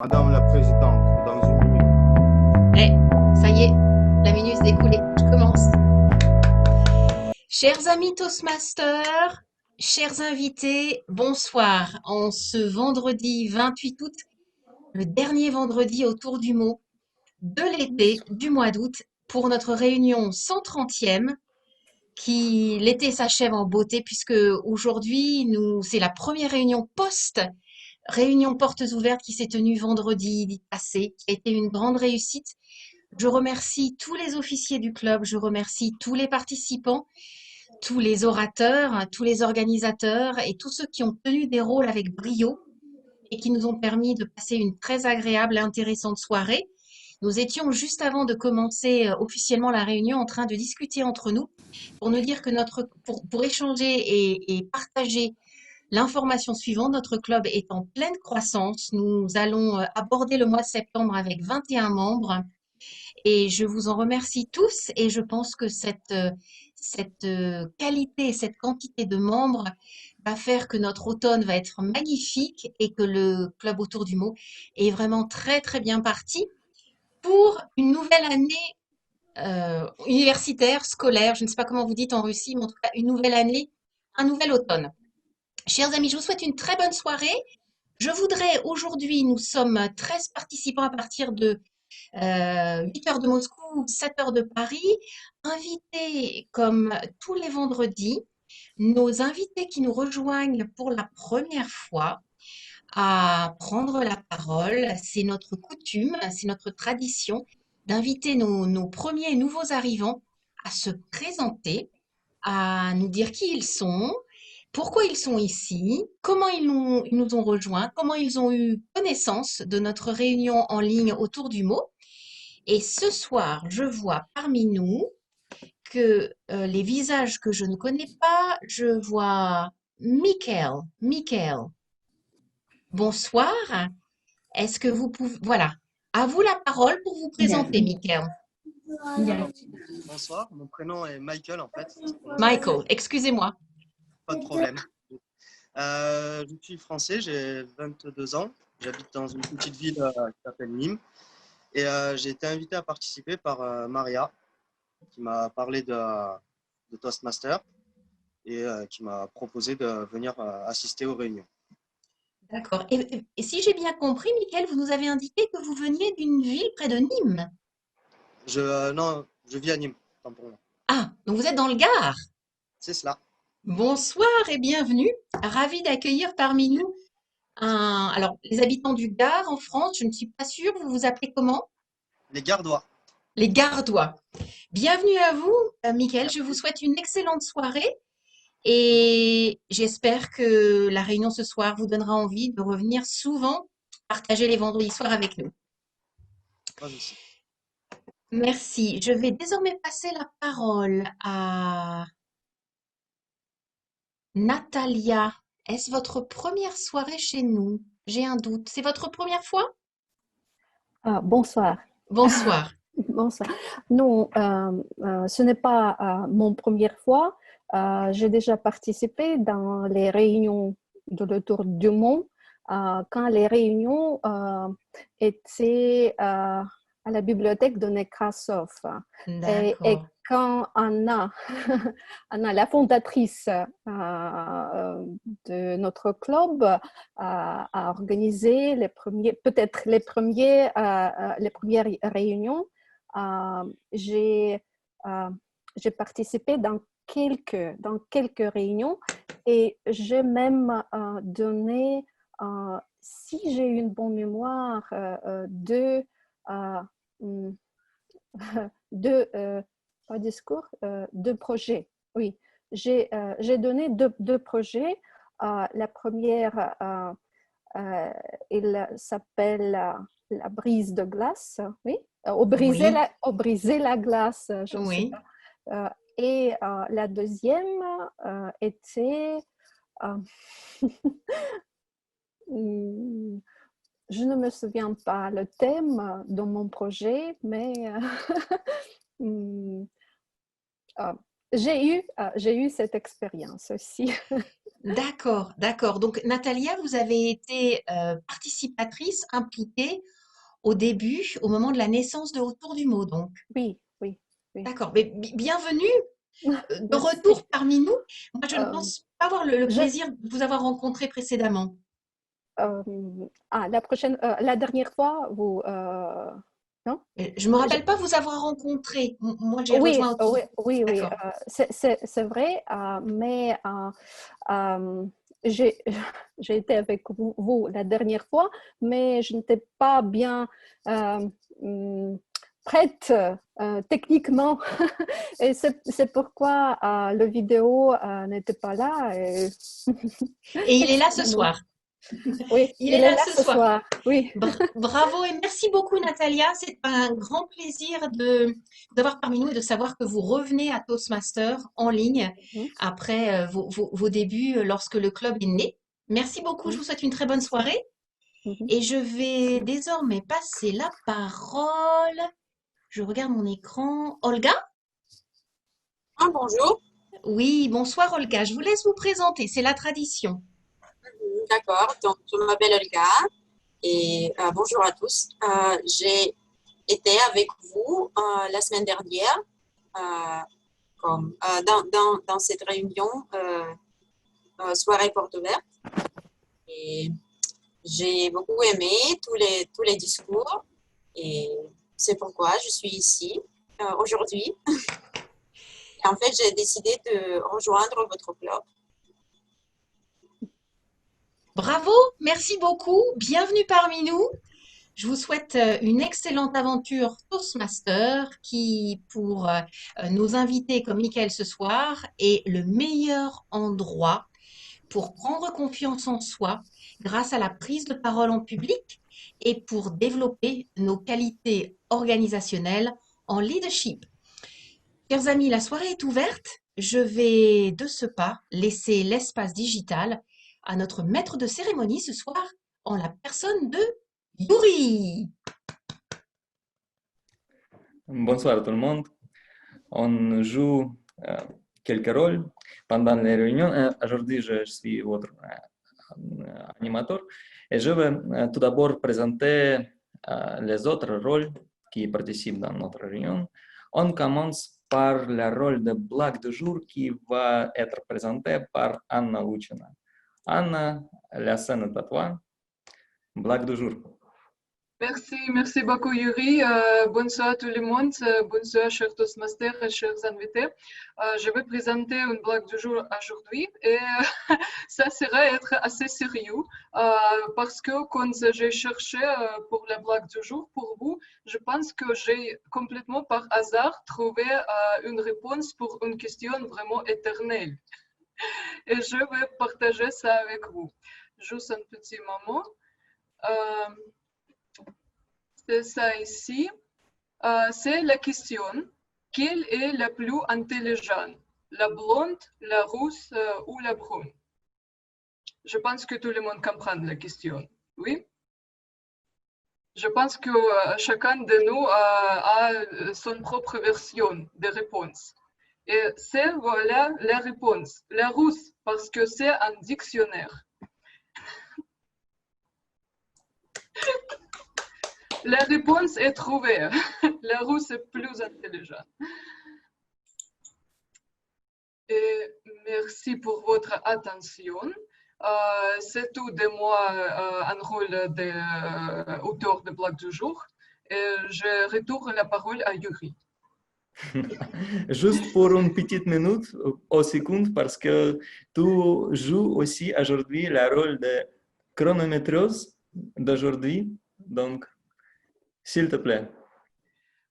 Madame la Présidente, dans une minute. Eh, ça y est, la minute s'est écoulée. Je commence. Chers amis Toastmasters, chers invités, bonsoir. En ce vendredi 28 août, le dernier vendredi autour du mot de l'été, du mois d'août, pour notre réunion 130e, qui l'été s'achève en beauté puisque aujourd'hui, c'est la première réunion réunion portes ouvertes qui s'est tenue vendredi passé, qui a été une grande réussite. Je remercie tous les officiers du club, je remercie tous les participants, tous les orateurs, tous les organisateurs et tous ceux qui ont tenu des rôles avec brio et qui nous ont permis de passer une très agréable et intéressante soirée. Nous étions juste avant de commencer officiellement la réunion en train de discuter entre nous pour nous dire que pour échanger et partager l'information suivante, notre club est en pleine croissance. Nous allons aborder le mois de septembre avec 21 membres et je vous en remercie tous et je pense que cette qualité, cette quantité de membres va faire que notre automne va être magnifique et que le club autour du mot est vraiment très très bien parti pour une nouvelle année universitaire, scolaire, je ne sais pas comment vous dites en Russie, mais en tout cas une nouvelle année, un nouvel automne. Chers amis, je vous souhaite une très bonne soirée. Je voudrais aujourd'hui, nous sommes 13 participants à partir de 8 heures de Moscou, 7 heures de Paris, inviter comme tous les vendredis nos invités qui nous rejoignent pour la première fois à prendre la parole. C'est notre coutume, c'est notre tradition d'inviter nos premiers nouveaux arrivants à se présenter, à nous dire qui ils sont, pourquoi ils sont ici, comment ils nous ont rejoints, comment ils ont eu connaissance de notre réunion en ligne autour du mot. Et ce soir, je vois parmi nous que les visages que je ne connais pas, je vois Michael. Michael, bonsoir. Est-ce que vous pouvez... Voilà, à vous la parole pour vous présenter, Michael. Alors, bonsoir, mon prénom est Michael en fait, ça se prononce Michael, excusez-moi. pas de problème. Je suis français, j'ai 22 ans, j'habite dans une petite ville qui s'appelle Nîmes et j'ai été invité à participer par Maria qui m'a parlé de Toastmaster et qui m'a proposé de venir assister aux réunions. D'accord. Et si j'ai bien compris, Michael, vous nous avez indiqué que vous veniez d'une ville près de Nîmes. Non, je vis à Nîmes, tant pour moi. Ah, donc vous êtes dans le Gard. C'est cela, Bonsoir et bienvenue. Ravi d'accueillir parmi nous alors, les habitants du Gard en France, je ne suis pas sûre, vous vous appelez comment? les Gardois. Les Gardois. Bienvenue à vous, Mickaël. Je vous Merci. souhaite une excellente soirée Mhm. et j'espère que la réunion ce soir vous donnera envie de revenir souvent partager les vendredis soirs avec nous. Moi aussi. Merci. Je vais désormais passer la parole à Natalia. Est-ce votre première soirée chez nous? J'ai un doute. C'est votre première fois? Bonsoir. Bonsoir. Bonsoir. Non, ce n'est pas mon première fois. J'ai déjà participé dans les réunions de le Tour du Monde quand les réunions étaient à la bibliothèque de Nekrasov. Et D'accord. quand Anna, Anna, la fondatrice de notre club, a organisé les premiers, peut-être les premières réunions, euh, j'ai euh, j'ai participé dans quelques réunions et j'ai même donné, si j'ai une bonne mémoire, euh, hmm, pas discours, deux projets. Oui, j'ai donné deux projets. La première, il s'appelle la brise de glace, oui, Oui, au briser la glace, je ne sais oui. pas. Et la deuxième était, euh, hmm, je ne me souviens pas le thème de mon projet, mais hmm, euh, j'ai eu cette expérience aussi. D'accord, d'accord. Donc, Natalia, vous avez été participatrice, impliquée au début, au moment de la naissance de Autour du mot, donc. Oui, oui, oui. D'accord. Mais bienvenue de Merci. retour parmi nous. Moi, je ne Euh, pense pas avoir le je, plaisir de vous avoir rencontré précédemment. la dernière fois, non? Je me Je- rappelle pas vous avoir rencontré. Moi, j'ai oui, rejoint Autour. oui, oui, oui, D'accord. c'est vrai, mais euh, j'ai j'ai été avec vous la dernière fois, mais je n'étais pas bien euh, hum, prête techniquement. Et c'est pourquoi le vidéo n'était pas là. Et Et il est là ce excusez-moi. soir. Oui, Il est il est là là ce ce soir. soir. Oui. Bravo et merci beaucoup Natalia. C'est un grand plaisir d'avoir parmi nous et de savoir que vous revenez à Toastmaster en ligne Mhm, après vos débuts lorsque le club est né. Merci beaucoup. Je mhm, vous souhaite une très bonne soirée mhm. et je vais désormais passer la parole. Je regarde mon écran. Olga? Ah, bonjour, Oui, bonsoir Olga. Je vous laisse vous présenter. C'est la tradition. d'accord. Donc, je m'appelle Olga et bonjour à tous. J'ai été avec vous la semaine dernière dans cette réunion soirée porte ouverte et j'ai beaucoup aimé tous les discours et c'est pourquoi je suis ici aujourd'hui. En fait, j'ai décidé de rejoindre votre club. Bravo, merci beaucoup. Bienvenue parmi nous. Je vous souhaite une excellente aventure Toastmaster qui, pour nos invités comme Mickaël ce soir, est le meilleur endroit pour prendre confiance en soi grâce à la prise de parole en public et pour développer nos qualités organisationnelles en leadership. Chers amis, la soirée est ouverte. Je vais de ce pas laisser l'espace digital à notre maître de cérémonie ce soir en la personne de Yuri. Bonsoir tout le monde. On joue quelques rôles pendant les réunions. Aujourd'hui, je suis votre animateur et je vais tout d'abord présenter les autres rôles qui participent dans notre réunion. On commence par le rôle de blague du jour qui va être présenté par Anna Luchina. Anna, la scène est à toi. Blague du jour. Merci beaucoup Yuri. Bonsoir tout le monde. Bonsoir chers Toastmasters et chers invités. Je vais présenter une blague du jour aujourd'hui et ça sera être assez sérieux parce que quand j'ai cherché pour la blague du jour pour vous, je pense que j'ai complètement par hasard trouvé une réponse pour une question vraiment éternelle. Et je vais partager ça avec vous. Juste un petit moment. C'est ça ici. C'est la question. Quelle est la plus intelligente? La blonde, la rousse ou la brune? Je pense que tout le monde comprend la question. Oui? Je pense que chacun de nous a son propre version de réponse. Et c'est voilà la réponse. La rousse, parce que c'est un dictionnaire. La réponse est trouvée. La rousse est plus intelligente. Et merci pour votre attention. C'est tout de moi un rôle d'auteur de blague du jour. Et je retourne la parole à Yuri. Juste pour une petite minute au seconde, parce que tu joues aussi aujourd'hui le rôle de chronométreuse d'aujourd'hui. Donc, s'il te plaît.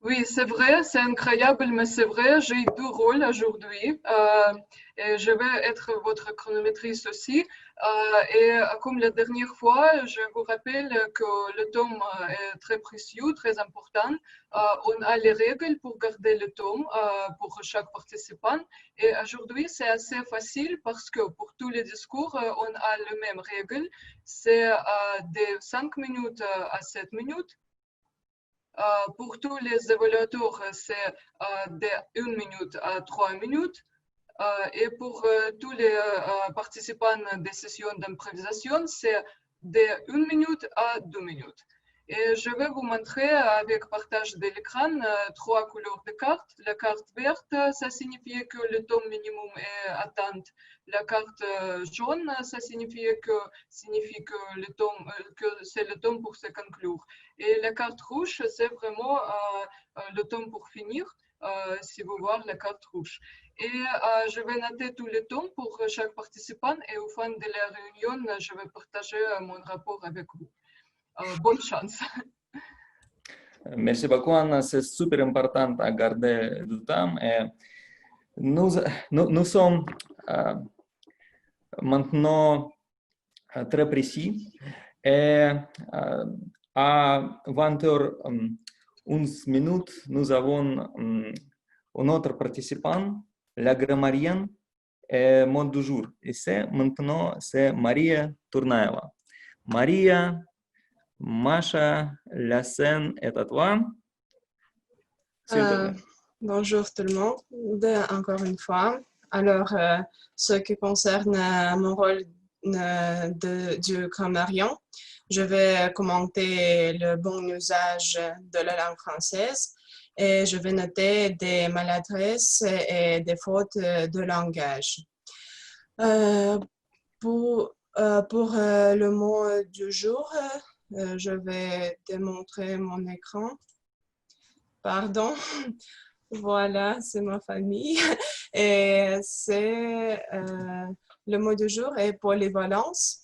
Oui, c'est vrai, c'est incroyable, mais c'est vrai, j'ai deux rôles aujourd'hui. Et je vais être votre chronométrice aussi. Et comme la dernière fois, je vous rappelle que le tome est très précieux, très important. On a les règles pour garder le tome pour chaque participant. Et aujourd'hui, c'est assez facile parce que pour tous les discours, on a les mêmes règles. C'est de 5 minutes à 7 minutes. Pour tous les évaluateurs, c'est de 1 minute à 3 minutes. Et pour tous les participants des sessions d'improvisation, c'est de 1 minute à 2 minutes. Et je vais vous montrer avec partage de l'écran 3 couleurs de cartes. La carte verte, ça signifie que le temps minimum est atteint. La carte jaune, ça signifie que c'est le temps pour se conclure. Et la carte rouge, c'est vraiment le temps pour finir, si vous voyez la carte rouge. Et je vais noter tout le temps pour chaque participant et au fin de la réunion, je vais partager mon rapport avec vous. Bonne chance. Merci beaucoup, Anna. C'est super important à garder du temps. Et nous sommes maintenant très précis. Et à 20h11 minutes, nous avons un autre participant, la grammarienne et mot du jour. Et maintenant, c'est Maria Tournaeva. Maria, Masha, la scène est à toi. S'il te plaît. Bonjour tout le monde, encore une fois. Alors, ce qui concerne mon rôle du grammarion, je vais commenter le bon usage de la langue française et je vais noter des maladresses et des fautes de langage. Pour le mot du jour, je vais démontrer mon écran. Pardon. Voilà, c'est ma famille. Et c'est le mot du jour est polyvalence.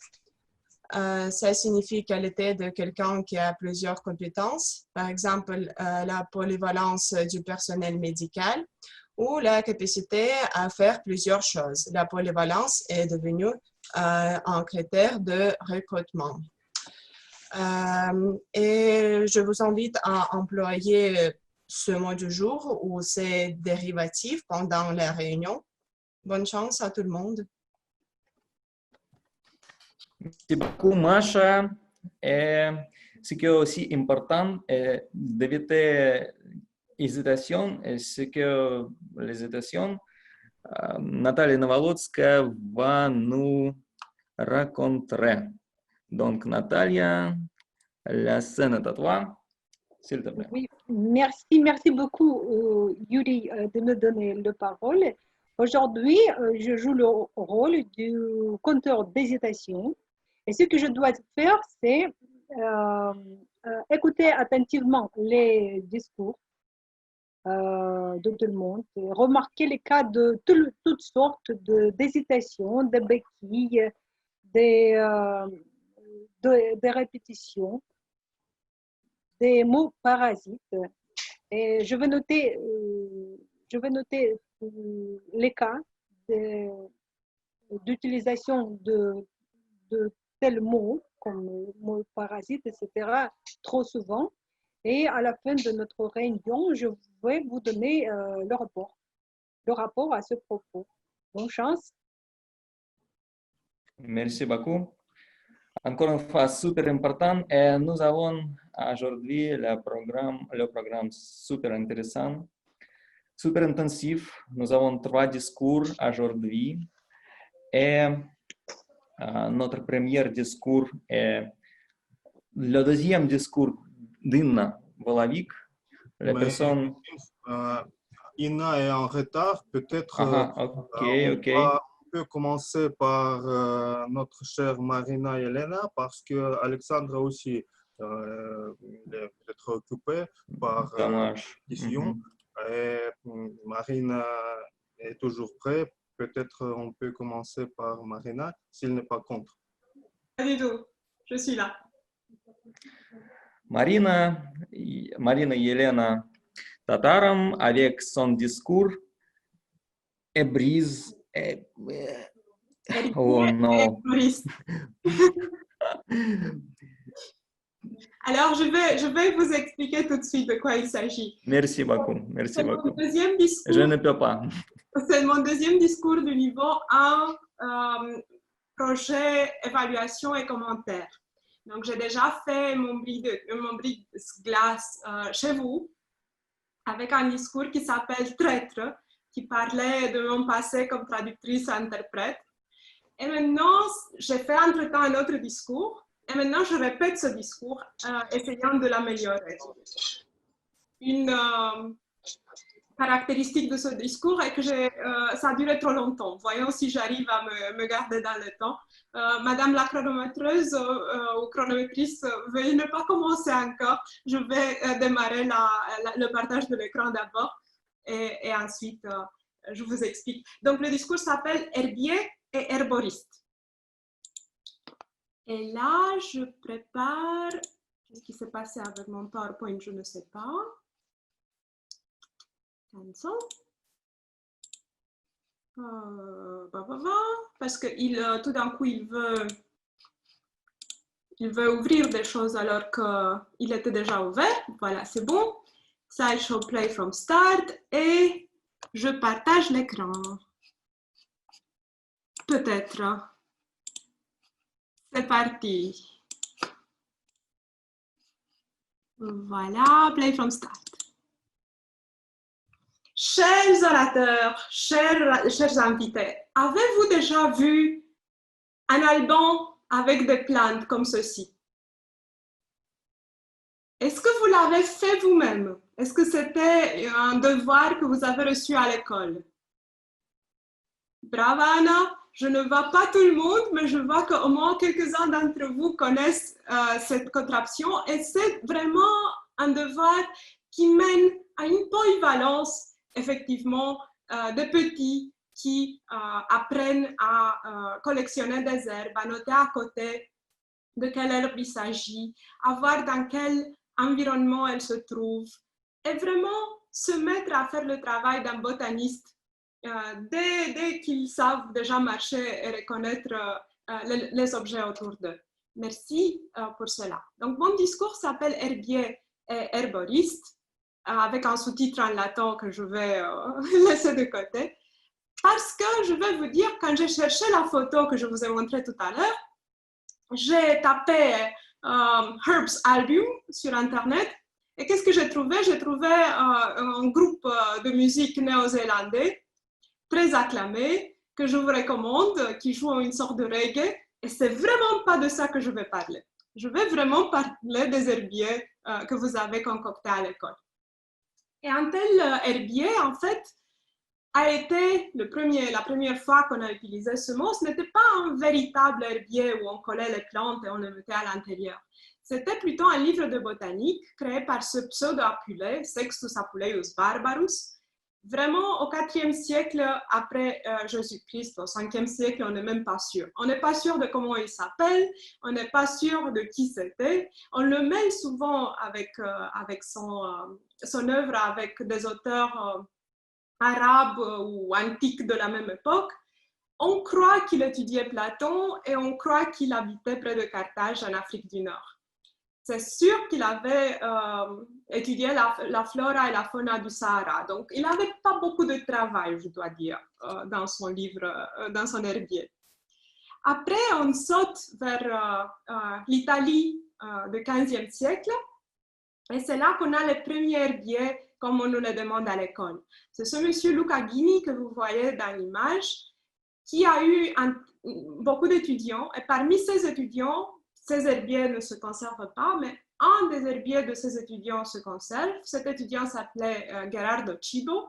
Ça signifie qualité de quelqu'un qui a plusieurs compétences. Par exemple, la polyvalence du personnel médical ou la capacité à faire plusieurs choses. La polyvalence est devenue un critère de recrutement. Et je vous invite à employer ce mot du jour ou ses dérivatifs pendant la réunion. Bonne chance à tout le monde. Merci beaucoup, Masha. Et ce qui est aussi important est d'éviter l'hésitation. Et ce que l'hésitation, Natalia Novolodskaya va nous raconter. Donc, Natalia, la scène est à toi, s'il te plaît. Oui, merci beaucoup, Yuri, de me donner la parole. Aujourd'hui, je joue le rôle du compteur d'hésitation. Et ce que je dois faire, c'est écouter attentivement les discours de tout le monde, remarquer les cas de toutes sortes d'hésitations, de béquilles, des répétitions, des mots parasites. Et je vais noter les cas d'utilisation de tels mots comme mots parasites, etc., trop souvent. Et à la fin de notre réunion, je vais vous donner le rapport à ce propos. Bonne chance. Merci beaucoup. Encore une fois, super important. Et nous avons aujourd'hui le programme super intéressant, super intensif. Nous avons 3 discours aujourd'hui. Et notre premier discours est le deuxième discours d'Inna Volavik. La personne... Inna est en retard. Peut-être on peut commencer par notre chère Marina Elena parce que Alexandra aussi est peut-être occupée par la question. Et Marina est toujours prête. Peut-être on peut commencer par Marina s'il n'est pas contre. Pas du tout, je suis là. Marina Елена Tataram avec son discours et brise. Oh non. Alors, je vais vous expliquer tout de suite de quoi il s'agit. Merci beaucoup. Merci beaucoup. Deuxième discours, je ne peux pas. C'est mon deuxième discours du niveau 1, projet, évaluation et commentaires. Donc, j'ai déjà fait mon brise-glace chez vous avec un discours qui s'appelle Traître, qui parlait de mon passé comme traductrice et interprète. Et maintenant, j'ai fait entre-temps un autre discours. Et maintenant, je répète ce discours, essayant de l'améliorer. Une caractéristique de ce discours est que ça a duré trop longtemps. Voyons si j'arrive à me garder dans le temps. Madame la chronométreuse ou chronométrice, veuillez ne pas commencer encore. Je vais démarrer le partage de l'écran d'abord et ensuite je vous explique. Donc le discours s'appelle Herbier et herboriste. Et là, je prépare. Qu'est-ce qui s'est passé avec mon PowerPoint? Je ne sais pas. Parce que tout d'un coup, il veut ouvrir des choses alors qu'il était déjà ouvert. Voilà, c'est bon. Slideshow play from start et je partage l'écran. Peut-être. C'est parti. Voilà, play from start. Chers orateurs, chers invités, avez-vous déjà vu un album avec des plantes comme ceci? Est-ce que vous l'avez fait vous-même? Est-ce que c'était un devoir que vous avez reçu à l'école? Bravo Anna, je ne vois pas tout le monde, mais je vois qu'au moins quelques-uns d'entre vous connaissent cette contraption et c'est vraiment un devoir qui mène à une polyvalence effectivement de petits qui apprennent à collectionner des herbes, à noter à côté de quelle herbe il s'agit, à voir dans quel environnement elle se trouve, et vraiment se mettre à faire le travail d'un botaniste dès qu'ils savent déjà marcher et reconnaître les objets autour d'eux. Merci pour cela. Donc, mon discours s'appelle Herbier et herboriste, avec un sous-titre en latin que je vais laisser de côté, parce que je vais vous dire, quand j'ai cherché la photo que je vous ai montrée tout à l'heure, j'ai tapé Herb's Album sur Internet, et qu'est-ce que j'ai trouvé? J'ai trouvé un groupe de musique néo-zélandais, très acclamé, que je vous recommande, qui joue une sorte de reggae, et c'est vraiment pas de ça que je vais parler. Je vais vraiment parler des herbiers que vous avez concoctés à l'école. Et un tel herbier, en fait, a été la première fois qu'on a utilisé ce mot. Ce n'était pas un véritable herbier où on collait les plantes et on les mettait à l'intérieur. C'était plutôt un livre de botanique créé par ce pseudo-apulé, Sextus Apuleius Barbarus. Vraiment, au IVe siècle après Jésus-Christ, au 5e siècle, on n'est même pas sûr. On n'est pas sûr de comment il s'appelle, on n'est pas sûr de qui c'était. On le mêle souvent avec son œuvre avec des auteurs arabes ou antiques de la même époque. On croit qu'il étudiait Platon et on croit qu'il habitait près de Carthage en Afrique du Nord. C'est sûr qu'il avait étudié la flora et la fauna du Sahara. Donc, il n'avait pas beaucoup de travail, je dois dire, dans son livre, dans son herbier. Après, on saute vers l'Italie du XVe siècle. Et c'est là qu'on a les premiers herbiers, comme on nous le demande à l'école. C'est ce monsieur Luca Ghini que vous voyez dans l'image, qui a eu beaucoup d'étudiants. Et parmi ces étudiants, ces herbiers ne se conservent pas, mais un des herbiers de ces étudiants se conserve. Cet étudiant s'appelait Gerardo Cibo.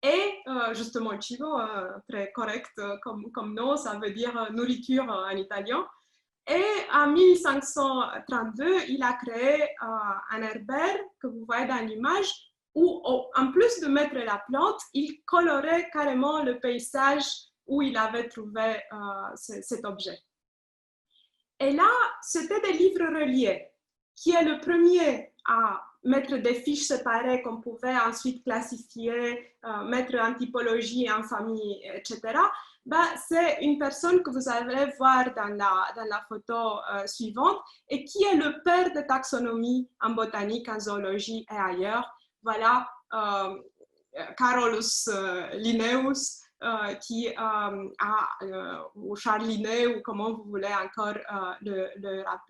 Et justement, Cibo, très correct comme nom, ça veut dire nourriture en italien. Et en 1532, il a créé un herbaire que vous voyez dans l'image, où en plus de mettre la plante, il colorait carrément le paysage où il avait trouvé cet objet. Et là, c'était des livres reliés, qui est le premier à mettre des fiches séparées qu'on pouvait ensuite classifier, mettre en typologie, en famille, etc. C'est une personne que vous allez voir dans la photo suivante et qui est le père de taxonomie en botanique, en zoologie et ailleurs. Voilà, Carolus Linnaeus, ou Charles Linné, ou comment vous voulez encore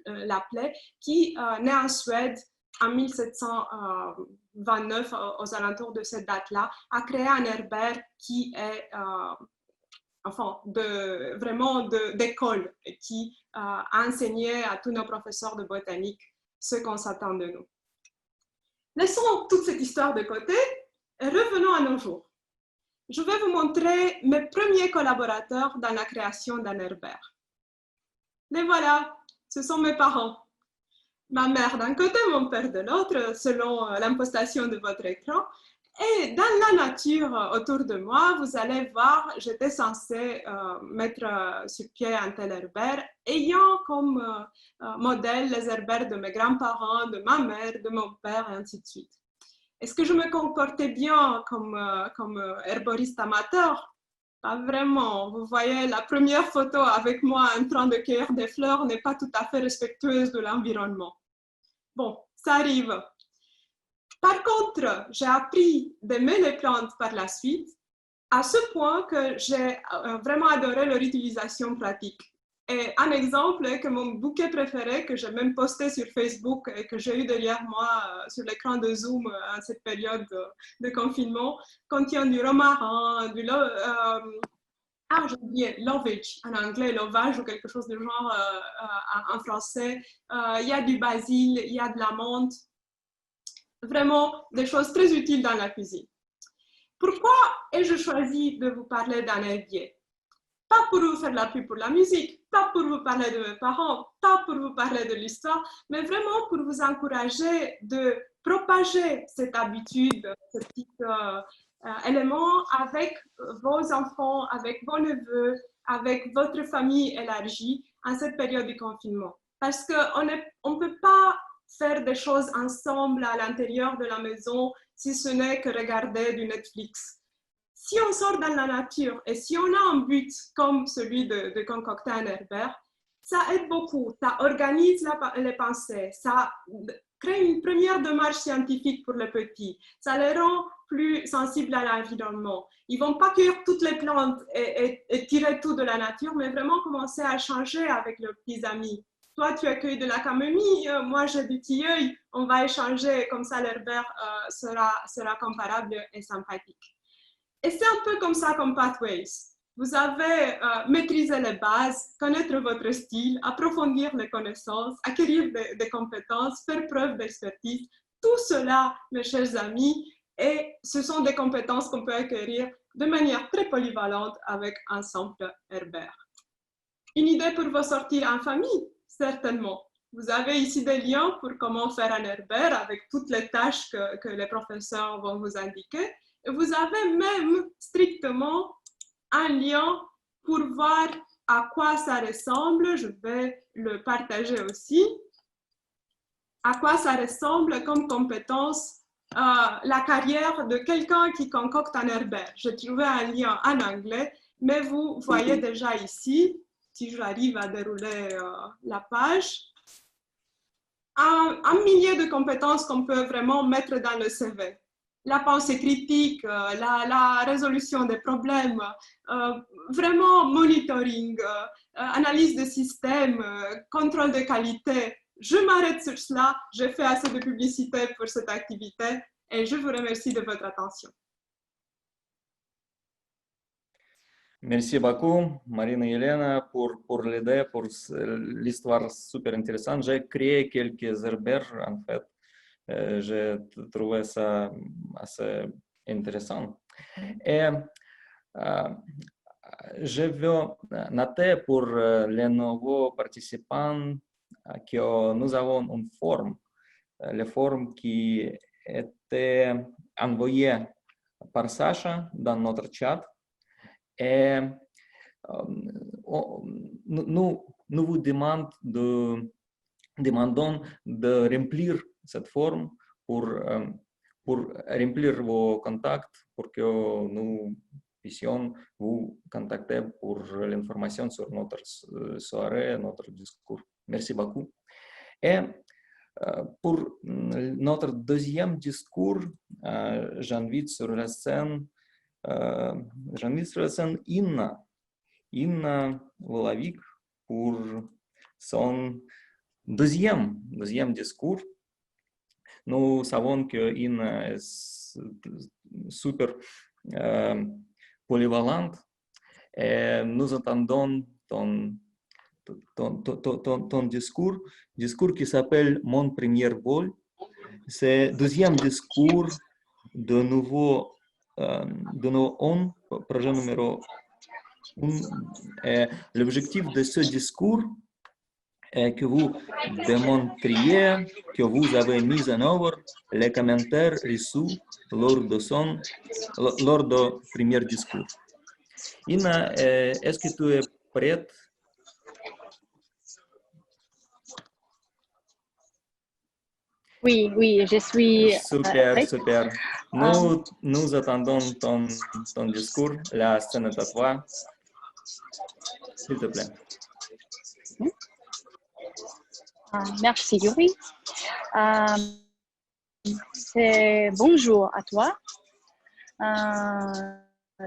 l'appeler, qui naît en Suède en 1729, aux alentours de cette date-là, a créé un herbaire qui est vraiment d'école et qui a enseigné à tous nos professeurs de botanique ce qu'on s'attend de nous. Laissons toute cette histoire de côté et revenons à nos jours. Je vais vous montrer mes premiers collaborateurs dans la création d'un herbaire. Les voilà, ce sont mes parents. Ma mère d'un côté, mon père de l'autre, selon l'impostation de votre écran. Et dans la nature autour de moi, vous allez voir, j'étais censée mettre sur pied un tel herbaire, ayant comme modèle les herbaires de mes grands-parents, de ma mère, de mon père, et ainsi de suite. Est-ce que je me comportais bien comme herboriste amateur? Pas vraiment. Vous voyez, la première photo avec moi en train de cueillir des fleurs n'est pas tout à fait respectueuse de l'environnement. Bon, ça arrive. Par contre, j'ai appris d'aimer les plantes par la suite, à ce point que j'ai vraiment adoré leur utilisation pratique. Et un exemple est que mon bouquet préféré, que j'ai même posté sur Facebook et que j'ai eu derrière moi sur l'écran de Zoom à cette période de confinement, contient du romarin, j'ai oublié, lovage en anglais, lovage ou quelque chose de genre en français. Il y a du basil, il y a de la menthe. Vraiment des choses très utiles dans la cuisine. Pourquoi ai-je choisi de vous parler d'un herbier? Pas pour vous faire la pub pour la musique, pas pour vous parler de mes parents, pas pour vous parler de l'histoire, mais vraiment pour vous encourager de propager cette habitude, ce petit élément avec vos enfants, avec vos neveux, avec votre famille élargie en cette période de confinement. Parce qu'on ne peut pas faire des choses ensemble à l'intérieur de la maison si ce n'est que regarder du Netflix. Si on sort dans la nature et si on a un but comme celui de concocter un herbaire, ça aide beaucoup, ça organise les pensées, ça crée une première démarche scientifique pour les petits, ça les rend plus sensibles à l'environnement. Ils ne vont pas cueillir toutes les plantes et tirer tout de la nature, mais vraiment commencer à échanger avec leurs petits amis. Toi, tu accueilles de la camomille, moi j'ai du tilleul, on va échanger, comme ça l'herbaire sera comparable et sympathique. Et c'est un peu comme ça comme Pathways. Vous avez maîtrisé les bases, connaître votre style, approfondir les connaissances, acquérir des compétences, faire preuve d'expertise. Tout cela, mes chers amis, et ce sont des compétences qu'on peut acquérir de manière très polyvalente avec un simple herbaire. Une idée pour vos sorties en famille? Certainement. Vous avez ici des liens pour comment faire un herbaire avec toutes les tâches que les professeurs vont vous indiquer. Et vous avez même strictement un lien pour voir à quoi ça ressemble. Je vais le partager aussi. À quoi ça ressemble comme compétence la carrière de quelqu'un qui concocte un herbaire. J'ai trouvé un lien en anglais, mais vous voyez déjà ici, si j'arrive à dérouler la page, un millier de compétences qu'on peut vraiment mettre dans le CV. La pensée critique, la résolution des problèmes, vraiment monitoring, analyse de système, contrôle de qualité. Je m'arrête sur cela, j'ai fait assez de publicité pour cette activité et je vous remercie de votre attention. Merci beaucoup, Marina et Elena, pour l'idée, pour l'histoire super intéressante. J'ai créé quelques herbaires, en fait. J'ai trouvé ça assez intéressant. Et je veux noter pour les nouveaux participants que nous avons une forme, la forme qui était envoyée par Sacha dans notre chat. Et nous vous demandons de remplir cette forme pour remplir vos contacts, pour que nous puissions vous contacter pour l'information sur notre soirée, notre discours. Merci beaucoup. Et pour notre deuxième discours, j'invite sur la scène Inna Volavik pour son deuxième discours. Nous savons qu'Ine est super polyvalente et nous attendons ton discours qui s'appelle Mon premier vol. C'est le deuxième discours de nouveau projet numéro 1. L'objectif de ce discours est que vous démontriez que vous avez mis en œuvre les commentaires reçus lors de premier discours. Ina, est-ce que tu es prête? Oui, oui, je suis Super, prête. super. Nous attendons ton discours. La scène est à toi. S'il te plaît. Merci, Yuri. Bonjour à toi.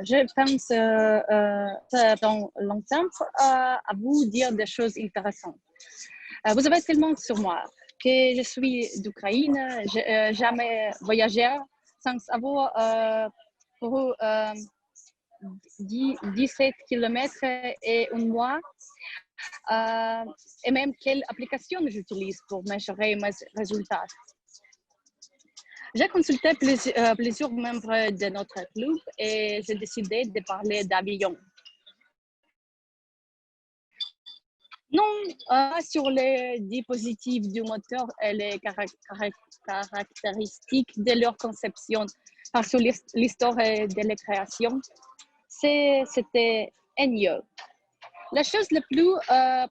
Je pense dans longtemps à vous dire des choses intéressantes. Vous avez tellement sur moi que je suis d'Ukraine, jamais voyagé sans avoir pour 17 km et un mois. Et même quelle application j'utilise pour mesurer mes résultats. J'ai consulté plusieurs membres de notre club et j'ai décidé de parler d'avion. Non, sur les dispositifs du moteur et les caractéristiques de leur conception, parce que l'histoire de la création, c'était ennuyeux. La chose la plus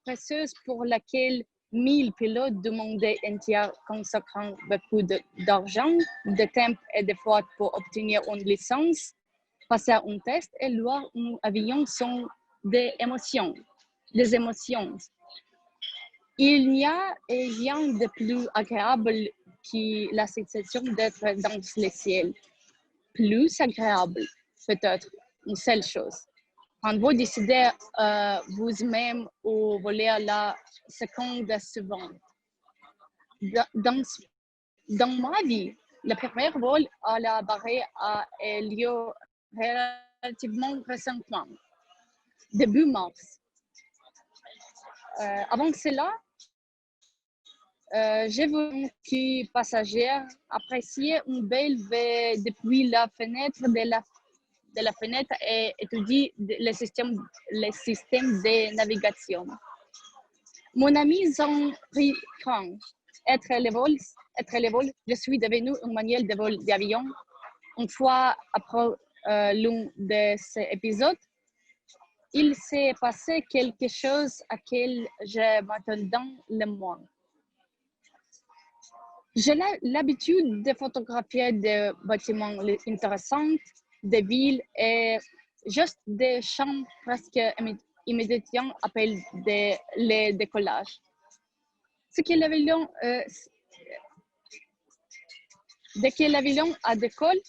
précieuse pour laquelle 1000 pilotes du monde entier consacrant beaucoup d'argent, de temps et d'efforts pour obtenir une licence, passer un test et voir un avion sont des émotions. Il n'y a rien de plus agréable que la sensation d'être dans le ciel. Plus agréable, peut-être, une seule chose. Quand vous décidez vous-même ou voler la seconde suivante. Dans ma vie, le premier vol à la barre a eu lieu relativement récemment, début mars. Avant cela, j'ai vu qu'un passager appréciait une belle vue depuis la fenêtre de la fenêtre et étudie le système de navigation. Mon ami Jean-Pierre Cran, être le vol, je suis devenu un manuel de vol d'avion. Une fois après l'un de ces épisodes, il s'est passé quelque chose à quel je m'attendais le moins. J'ai l'habitude de photographier des bâtiments intéressants, des villes et juste des champs presque immédiatement après le décollage. Dès que l'avion a décollé,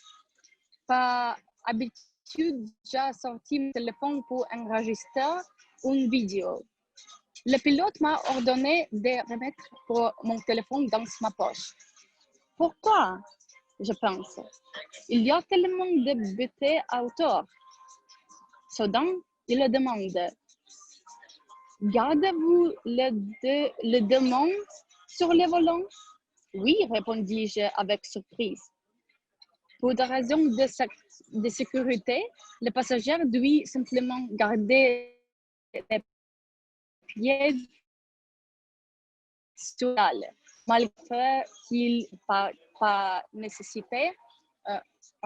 par habitude, j'ai sorti mon téléphone pour enregistrer une vidéo. Le pilote m'a ordonné de remettre mon téléphone dans ma poche. Pourquoi? Je pense. Il y a tellement de beauté à hauteur. Soudain, il le demande. Gardez-vous le demande sur le volant? Oui, répondis-je avec surprise. Pour des raisons de sécurité, le passager doit simplement garder les pieds sur l'aile, malgré qu'il n'est pas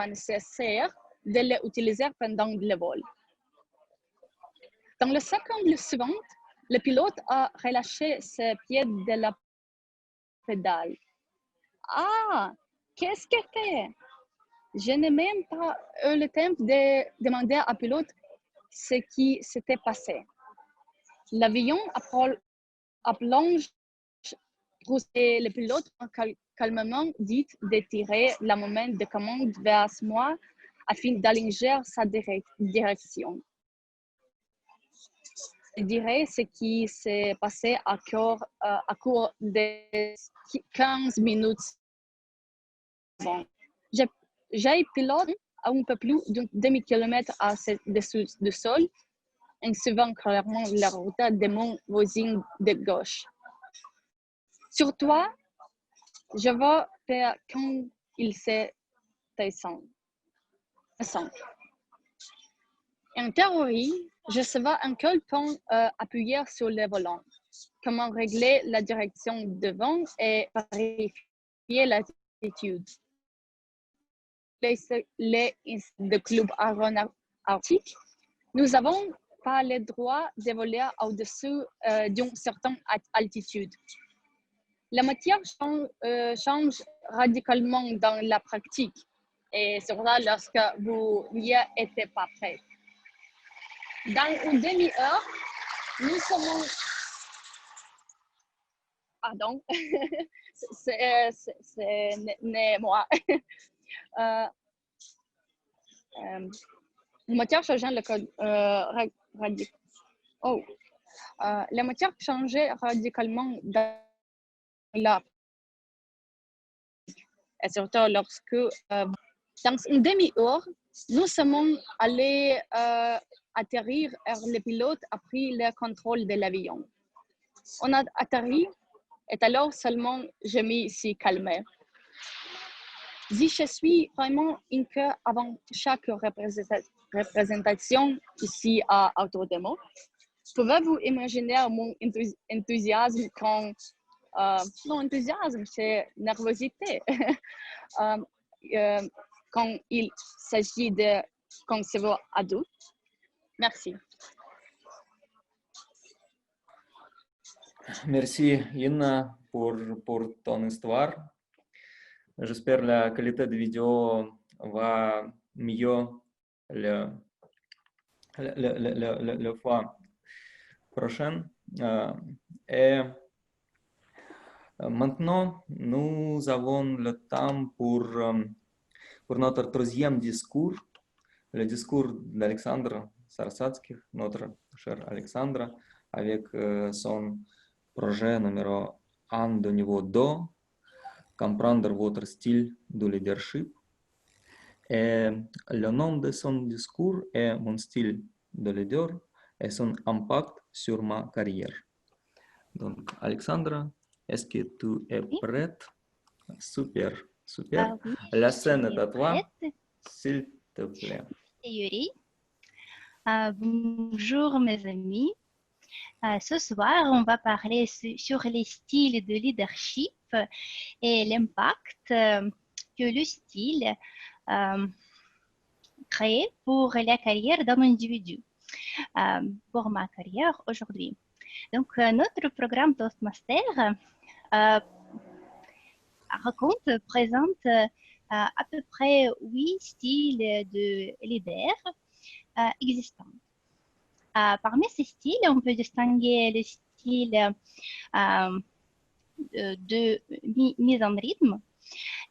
nécessaire de l'utiliser pendant le vol. Dans la seconde suivante, le pilote a relâché ses pieds de la pédale. Ah, qu'est-ce que c'est? Je n'ai même pas eu le temps de demander à pilote ce qui s'était passé. L'avion a plongé et le pilote a calmement dit de tirer la moment de commande vers moi afin d'alléger sa direction. Je dirais ce qui s'est passé à court de 15 minutes J'ai pilote à un peu plus d'un demi-kilomètre au-dessus du sol, en suivant clairement la route de mon voisin de gauche. Sur toi, je vais faire quand il se descend. En théorie, je savais en quel point appuyer sur le volant, comment régler la direction devant et vérifier l'attitude. Le club aéronautique, nous n'avons pas le droit de voler au-dessus d'une certaine altitude. La matière change radicalement dans la pratique, et surtout lorsque vous n'y êtes pas prêt. Dans une demi-heure, nous sommes... Pardon, c'est moi. La matière changeait la matière changeait radicalement dans la... Et surtout lorsque, dans une demi-heure, nous sommes allés atterrir et le pilote a pris le contrôle de l'avion. On a atterri et alors seulement je me suis calmée. Si je suis vraiment inquiet avant chaque représentation ici à Autodemo, pouvez-vous imaginer mon enthousiasme quand... non, enthousiasme, c'est nervosité. Quand il s'agit de concevoir adulte. Merci. Merci, Inna, pour ton histoire. J'espère que la qualité de vidéo va mieux la fois prochaine. Et maintenant, nous avons le temps pour notre troisième discours, le discours d'Alexandre Sarsatsky, notre cher Alexandre, avec son projet numéro 1 de niveau 2, comprendre votre style de leadership. Et le nom de son discours est Mon style de leader et son impact sur ma carrière. Donc, Alexandra, est-ce que tu es prête? Super, super. Oui, La scène est à toi, prête. s'il te plaît. C'est Yuri. Bonjour mes amis. Ce soir, on va parler sur les styles de leadership et l'impact que le style crée pour la carrière d'un individu, pour ma carrière aujourd'hui. Donc, notre programme Toastmaster présente à peu près 8 styles de leader existants. Parmi ces styles, on peut distinguer le style de mise en rythme.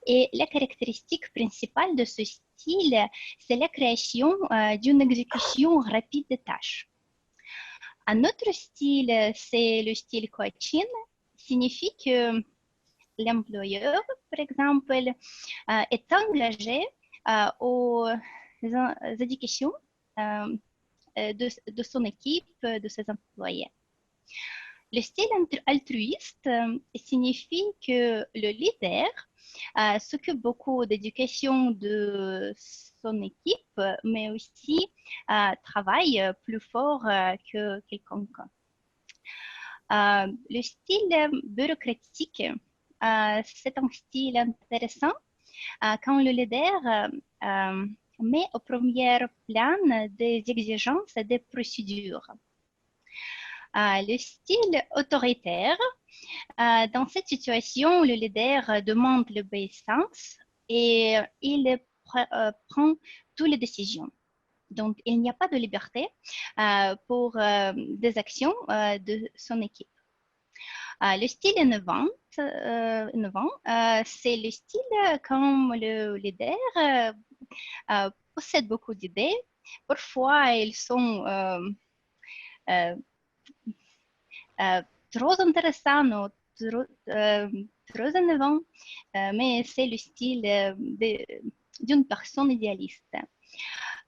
Et la caractéristique principale de ce style, c'est la création d'une exécution rapide de tâches. Un autre style, c'est le style coaching, signifie que l'employeur, par exemple, est engagé aux éducations de son équipe, de ses employés. Le style altruiste signifie que le leader s'occupe beaucoup d'éducation de son équipe, mais aussi travaille plus fort que quiconque. Le style bureaucratique, c'est un style intéressant quand le leader met au premier plan des exigences et des procédures. Le style autoritaire, dans cette situation, le leader demande l'obéissance et il prend toutes les décisions. Donc, il n'y a pas de liberté pour des actions de son équipe. Le style innovant, c'est le style quand le leader possède beaucoup d'idées. Parfois, ils sont trop intéressants ou trop en avant, mais c'est le style d'une personne idéaliste.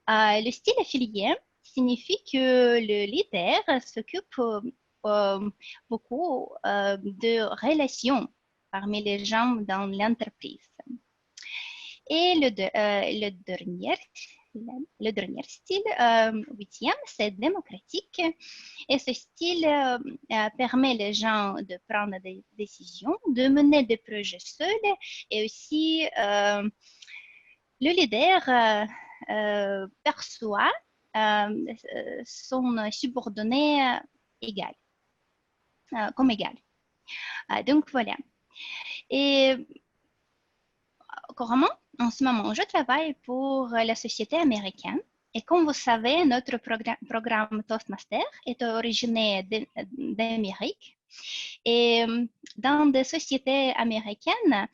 Le style affilié signifie que le leader s'occupe beaucoup de relations parmi les gens dans l'entreprise. Et le dernier style, huitième, c'est démocratique. Et ce style permet les gens de prendre des décisions, de mener des projets seuls et aussi le leader perçoit son subordonné comme égal. Donc voilà. Et couramment, en ce moment, je travaille pour la société américaine. Et comme vous savez, notre programme Toastmaster est originaire d'Amérique. Et dans des sociétés américaines,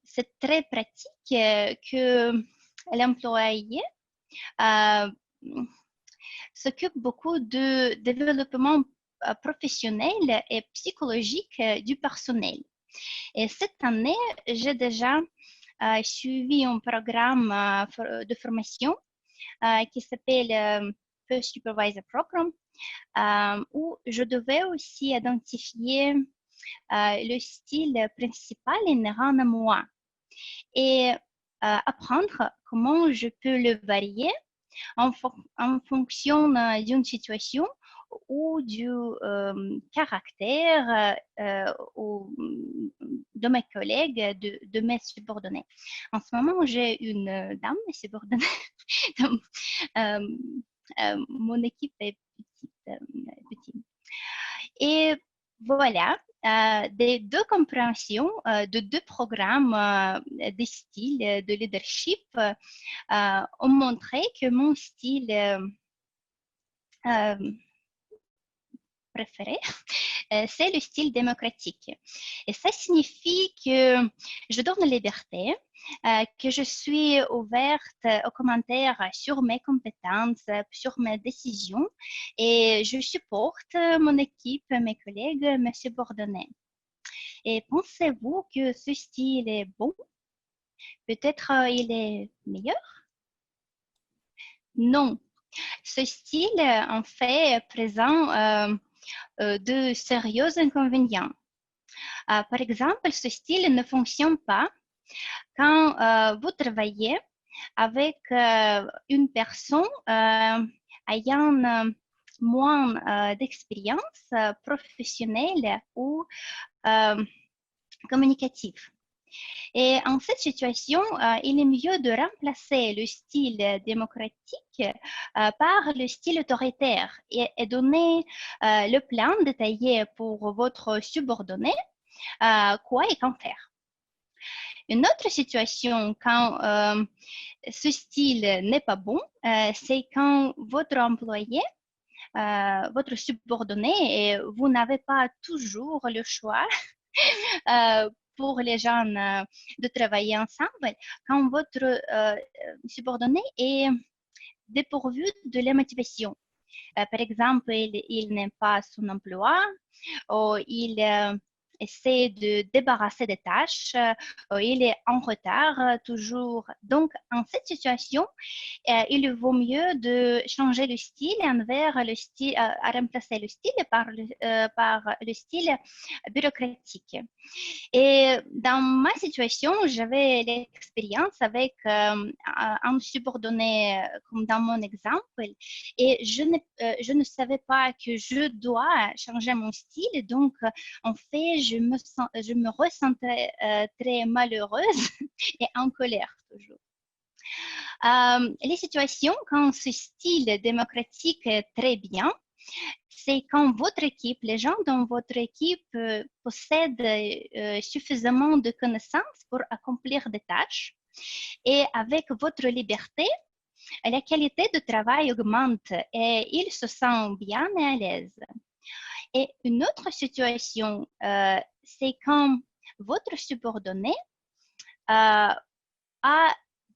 c'est très pratique que l'employé s'occupe beaucoup de développement professionnel et psychologique du personnel. Et cette année, j'ai déjà suivi un programme de formation qui s'appelle First Supervisor Program, où je devais aussi identifier le style principal inhérent à moi et apprendre comment je peux le varier en fonction d'une situation ou du caractère de mes collègues, de mes subordonnés. En ce moment, j'ai une dame subordonnée. Donc, mon équipe est petite. Et voilà, des deux compréhensions de deux programmes des styles de leadership ont montré que mon style préféré, c'est le style démocratique. Et ça signifie que je donne la liberté, que je suis ouverte aux commentaires sur mes compétences, sur mes décisions, et je supporte mon équipe, mes collègues, mes subordonnés. Et pensez-vous que ce style est bon? Peut-être il est meilleur? Non. Ce style, en fait, présente de sérieux inconvénients. Par exemple, ce style ne fonctionne pas quand vous travaillez avec une personne ayant moins d'expérience professionnelle ou communicative. Et en cette situation, il est mieux de remplacer le style démocratique par le style autoritaire et donner le plan détaillé pour votre subordonné, quoi et quand faire. Une autre situation quand ce style n'est pas bon, c'est quand votre employé, votre subordonné, et vous n'avez pas toujours le choix pour les gens de travailler ensemble, quand votre subordonné est dépourvu de la motivation. Par exemple, il n'aime pas son emploi, ou il essaie de débarrasser des tâches, il est en retard toujours. Donc, en cette situation, il vaut mieux de changer le style envers le style, à remplacer le style par le style bureaucratique. Et dans ma situation, j'avais l'expérience avec un subordonné, comme dans mon exemple, et je ne savais pas que je dois changer mon style. Donc, en fait, je me ressentais très malheureuse et en colère toujours. Les situations quand ce style démocratique est très bien, c'est quand votre équipe, les gens dans votre équipe possèdent suffisamment de connaissances pour accomplir des tâches, et avec votre liberté, la qualité de travail augmente et ils se sentent bien et à l'aise. Et une autre situation, c'est quand votre subordonné a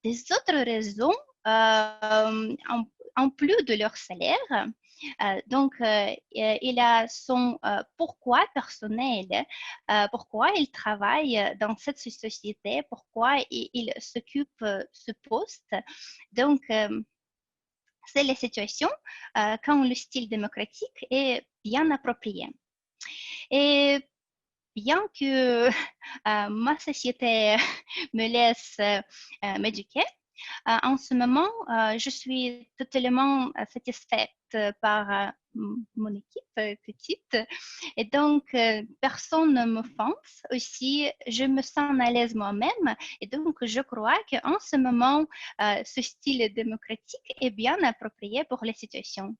des autres raisons en plus de leur salaire Donc, il a son pourquoi personnel, pourquoi il travaille dans cette société, pourquoi il s'occupe ce poste. Donc, c'est les situations quand le style démocratique est bien approprié. Et bien que ma société me laisse m'éduquer, en ce moment, je suis totalement satisfaite par mon équipe petite. Et donc, personne ne m'offense. Aussi, je me sens à l'aise moi-même. Et donc, je crois qu'en ce moment, ce style démocratique est bien approprié pour les situations.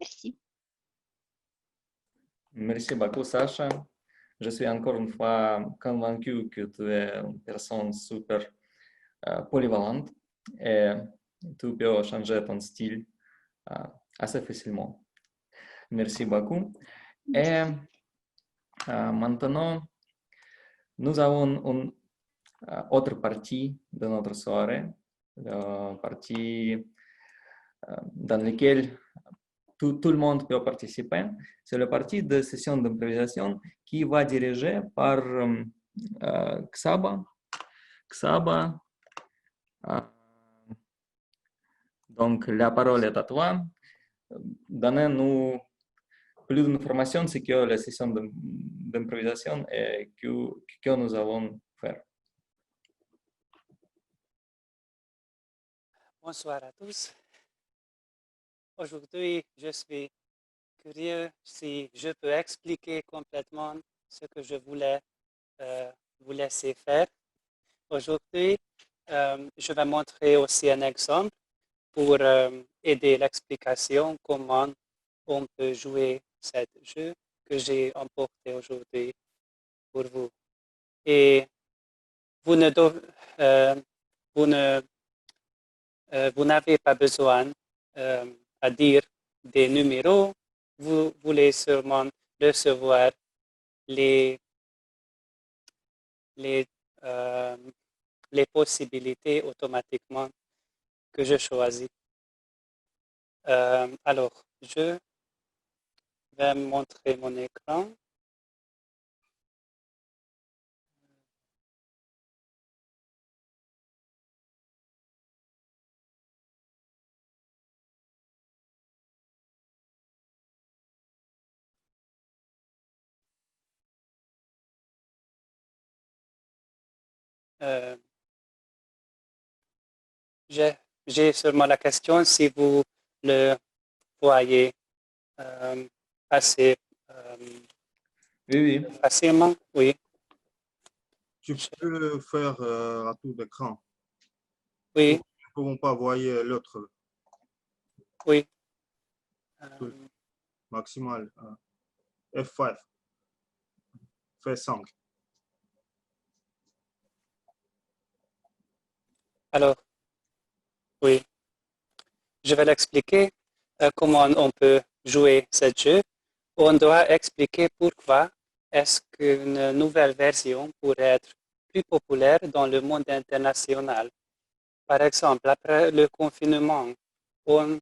Merci. Merci beaucoup, Sacha. Je suis encore une fois convaincu que tu es une personne super polyvalente et tu peux changer ton style assez facilement. Merci beaucoup. Et maintenant, nous avons une autre partie de notre soirée, la partie dans laquelle tout le monde peut participer. C'est la partie de session d'improvisation qui va diriger par Xaba. Xaba, donc la parole est à toi. Donnez-nous plus d'informations sur que la session d'improvisation et que nous allons faire. Bonsoir à tous. Aujourd'hui, je suis curieux si je peux expliquer complètement ce que je voulais vous laisser faire. Aujourd'hui, je vais montrer aussi un exemple pour aider l'explication comment on peut jouer ce jeu que j'ai emporté aujourd'hui pour vous. Et vous n'avez pas besoin à dire des numéros, vous voulez sûrement recevoir les possibilités automatiquement que je choisis. Alors, je vais montrer mon écran. J'ai seulement la question si vous le voyez assez oui. facilement. Oui. Tu peux le faire à tout d'écran. Oui. Nous ne pouvons pas voir l'autre. Oui. Maximal. F5. F5. Alors, oui. Je vais l'expliquer comment on peut jouer ce jeu. On doit expliquer pourquoi est-ce qu'une nouvelle version pourrait être plus populaire dans le monde international. Par exemple, après le confinement, on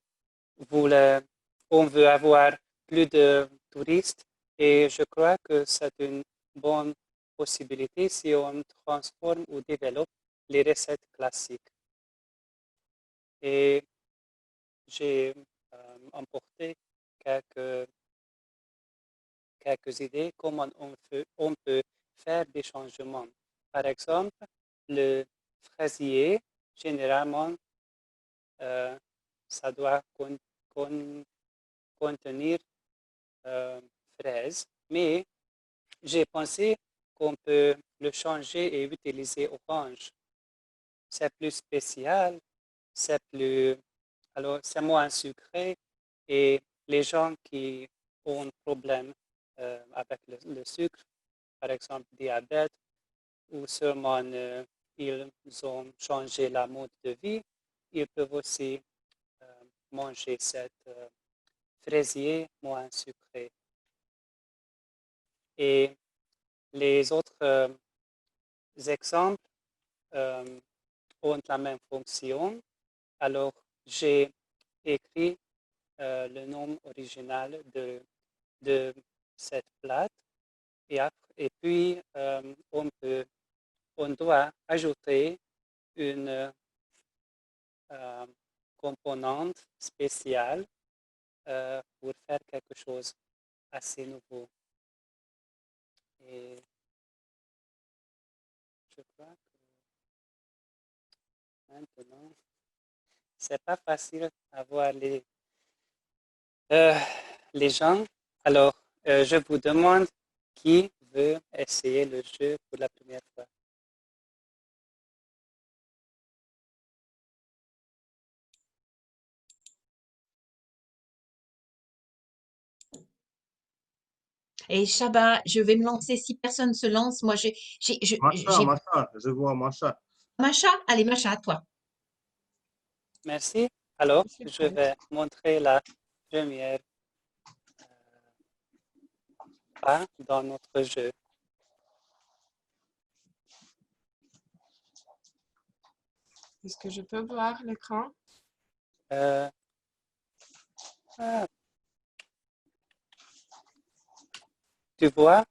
veut avoir plus de touristes et je crois que c'est une bonne possibilité si on transforme ou développe les recettes classiques. Et j'ai emporté quelques idées comment on peut faire des changements. Par exemple, le fraisier, généralement, ça doit contenir fraises, mais j'ai pensé qu'on peut le changer et utiliser orange. C'est plus spécial, c'est moins sucré et les gens qui ont un problème avec le sucre, par exemple diabète, ou sûrement ils ont changé la mode de vie, ils peuvent aussi manger cette fraisier moins sucré. Et les autres exemples ont la même fonction. Alors, j'ai écrit le nom original de cette plate. Et puis, on doit ajouter une composante spéciale pour faire quelque chose assez nouveau. Et je crois que maintenant, c'est pas facile à voir les gens. Alors, je vous demande qui veut essayer le jeu pour la première fois. Et Shaba, je vais me lancer. Si personne se lance, moi, Macha, je vois Macha. Macha, allez, Macha, à toi. Merci. Alors, je vais montrer la première pas dans notre jeu. Est-ce que je peux voir l'écran? Tu vois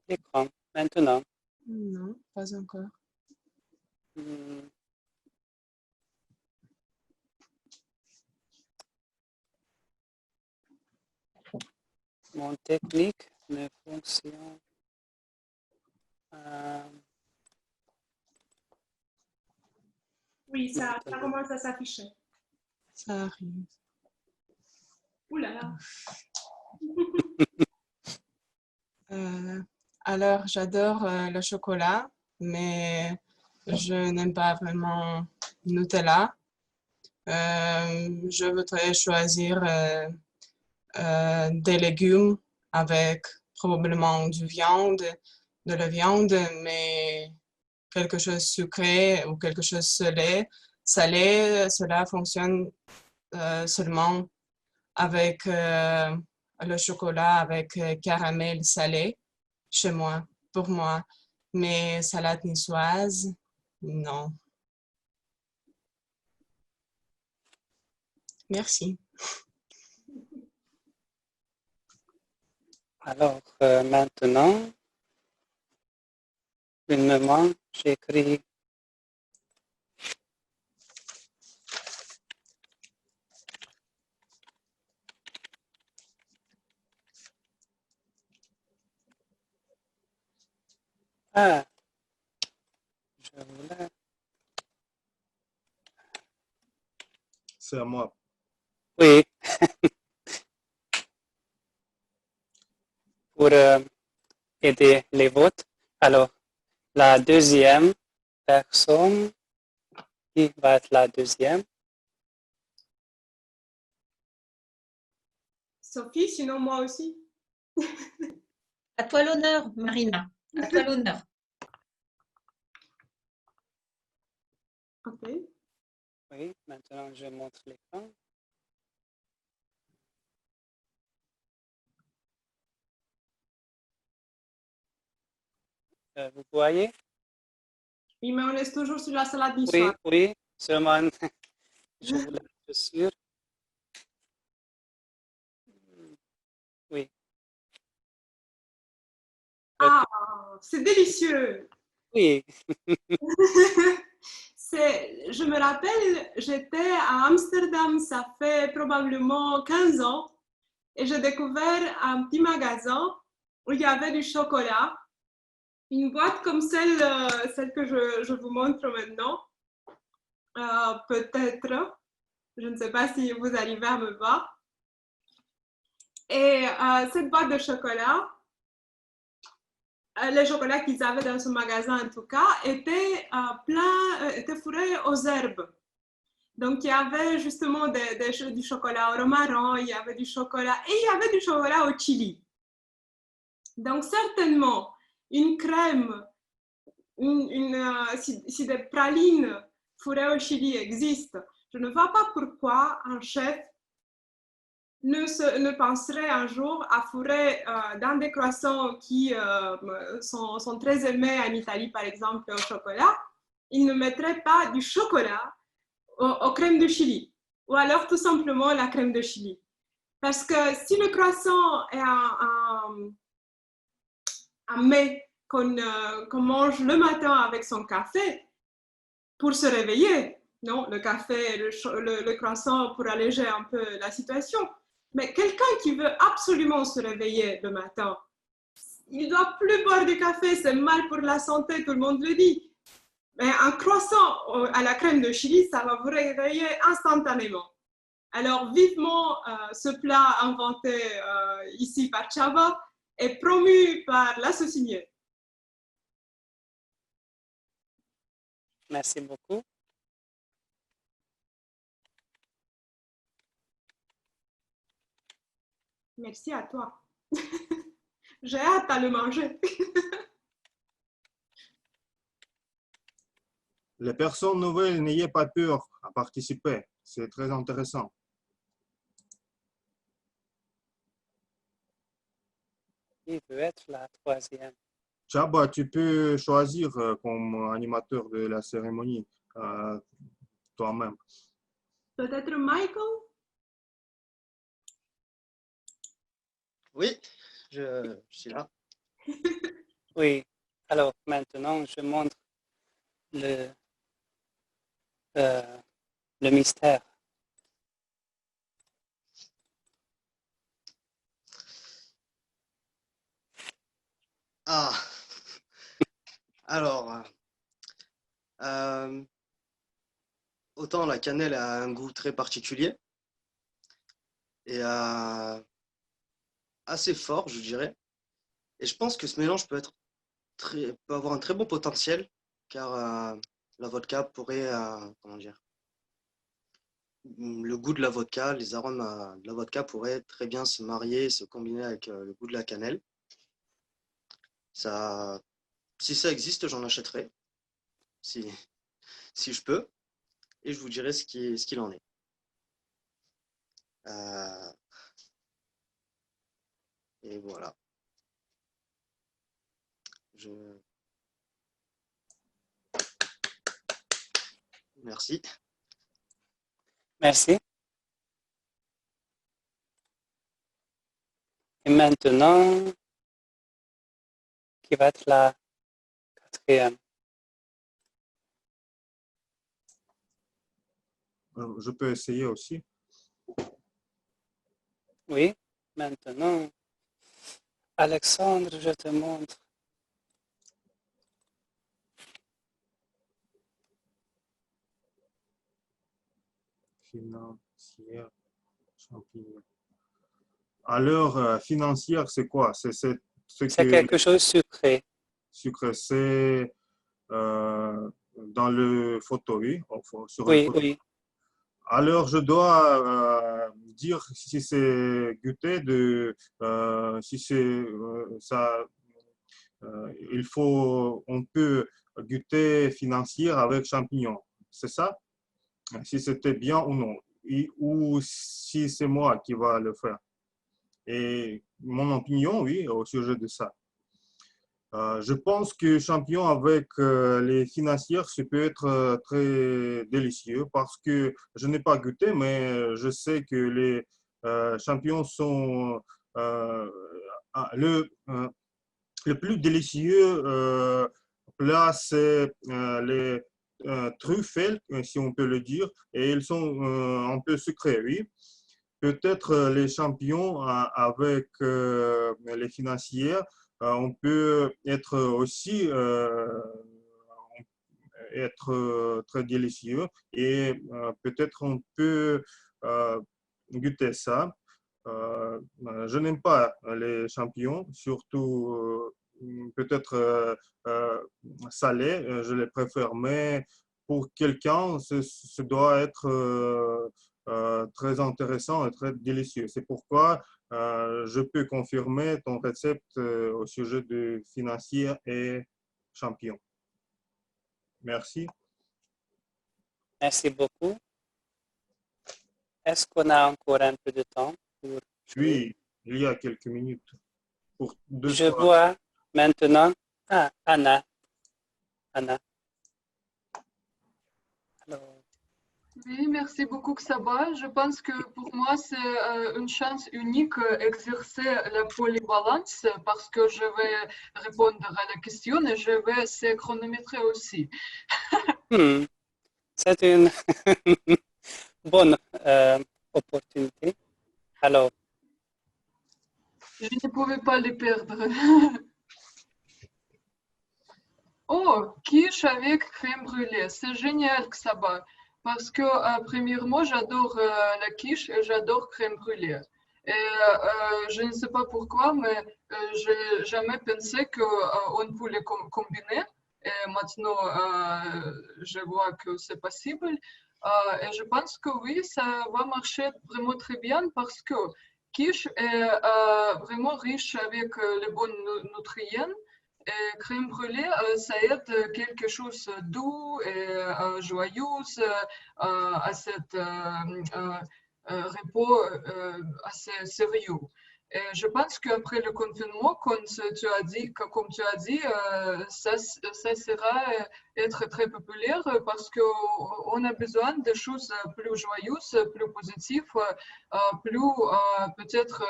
l'écran maintenant? Non, pas encore. Mon technique ne fonctionne. Oui, ça commence à s'afficher. Ça arrive. Ouh là là. Alors, j'adore le chocolat, mais je n'aime pas vraiment Nutella. Je voudrais choisir des légumes avec probablement de la viande, mais quelque chose sucré ou quelque chose salé. Cela fonctionne seulement avec le chocolat, avec caramel salé chez moi, pour moi. Mais salade niçoise, non. Merci. Alors, maintenant, une moment, j'écris je voulais. C'est à moi. Oui. Pour aider les votes. Alors, la deuxième personne, qui va être la deuxième? Sophie, sinon moi aussi. À toi l'honneur, Marina. À toi l'honneur. Ok. Oui, maintenant je montre l'écran. Vous voyez? Oui, mais on est toujours sur la salade niçoise. Oui, seulement je voulais être sûr. Oui. Ah, c'est délicieux. Oui. Je me rappelle, j'étais à Amsterdam, ça fait probablement 15 ans, et j'ai découvert un petit magasin où il y avait du chocolat, une boîte comme celle que je vous montre maintenant, peut-être, je ne sais pas si vous arrivez à me voir. Et cette boîte de chocolat, les chocolats qu'ils avaient dans ce magasin en tout cas, étaient fourrés aux herbes. Donc, il y avait justement du chocolat au romarin, il y avait du chocolat et il y avait du chocolat au chili. Donc, certainement, une crème, si des pralines fourrées au chili existent, je ne vois pas pourquoi un chef ne penserait un jour à fourrer dans des croissants qui sont très aimés en Italie, par exemple, au chocolat, il ne mettrait pas du chocolat aux crèmes de chili, ou alors tout simplement la crème de chili. Parce que si le croissant est un mets qu'on mange le matin avec son café pour se réveiller, non, le café, le croissant pour alléger un peu la situation. Mais quelqu'un qui veut absolument se réveiller le matin, il ne doit plus boire du café, c'est mal pour la santé, tout le monde le dit. Mais un croissant à la crème de chili, ça va vous réveiller instantanément. Alors, vivement, ce plat inventé ici par Chaba est promu par la Saucinière. Merci beaucoup. Merci à toi. J'ai hâte à le manger. Les personnes nouvelles, n'ayez pas peur à participer. C'est très intéressant. Qui veut être la troisième? Chaba, tu peux choisir comme animateur de la cérémonie toi-même. Peut-être Michael? Oui, je suis là. Oui. Alors, maintenant, je montre le mystère. Ah, alors, autant la cannelle a un goût très particulier et assez fort, je dirais. Et je pense que ce mélange peut avoir un très bon potentiel, car la vodka pourrait, comment dire, le goût de la vodka, les arômes de la vodka pourraient très bien se marier et se combiner avec le goût de la cannelle. Si ça existe, j'en achèterai, si je peux, et je vous dirai ce qu'il en est. Et voilà. Merci. Merci. Et maintenant, qui va être la quatrième? Je peux essayer aussi. Oui, maintenant. Alexandre, je te montre. Financière, champignon. Alors, financière, c'est quoi? C'est quelque chose de sucré. Sucré, c'est dans le photo, oui. Sur Oui, le photo. oui. Alors, je dois dire si c'est goûté si c'est ça. On peut goûter financière avec champignons. C'est ça? Si c'était bien ou non. Ou si c'est moi qui va le faire. Et mon opinion, oui, au sujet de ça. Je pense que champignon avec les financières, ça peut être très délicieux parce que je n'ai pas goûté, mais je sais que les champignons sont le plus délicieux plat, c'est les truffes, si on peut le dire, et ils sont un peu sucrés, oui. Peut-être les champignons avec les financières, on peut être aussi très délicieux et peut-être on peut goûter ça. Je n'aime pas les champignons, surtout peut-être salés, je les préfère, mais pour quelqu'un, ce doit être très intéressant et très délicieux. C'est pourquoi je peux confirmer ton recept au sujet de financier et champignons. Merci. Merci beaucoup. Est-ce qu'on a encore un peu de temps pour jouer? Oui, il y a quelques minutes. Je vois maintenant Anna. Alors, Oui, merci beaucoup, Xaba. Je pense que pour moi, c'est une chance unique d'exercer la polyvalence parce que je vais répondre à la question et je vais se chronométrer aussi. C'est une bonne opportunité. Alors, je ne pouvais pas les perdre. Oh, quiche avec crème brûlée. C'est génial, Xaba. Parce que, premièrement, j'adore la quiche et j'adore crème brûlée. Et je ne sais pas pourquoi, mais j'ai jamais pensé qu'on pouvait les combiner. Et maintenant, je vois que c'est possible. Et je pense que oui, ça va marcher vraiment très bien parce que quiche est vraiment riche avec les bons nutriments. Et crème brûlée, ça aide quelque chose de doux et joyeux à cet repos assez sérieux. Et je pense qu'après le confinement, comme tu as dit, ça sera être très populaire parce qu'on a besoin de choses plus joyeuses, plus positives, plus peut-être,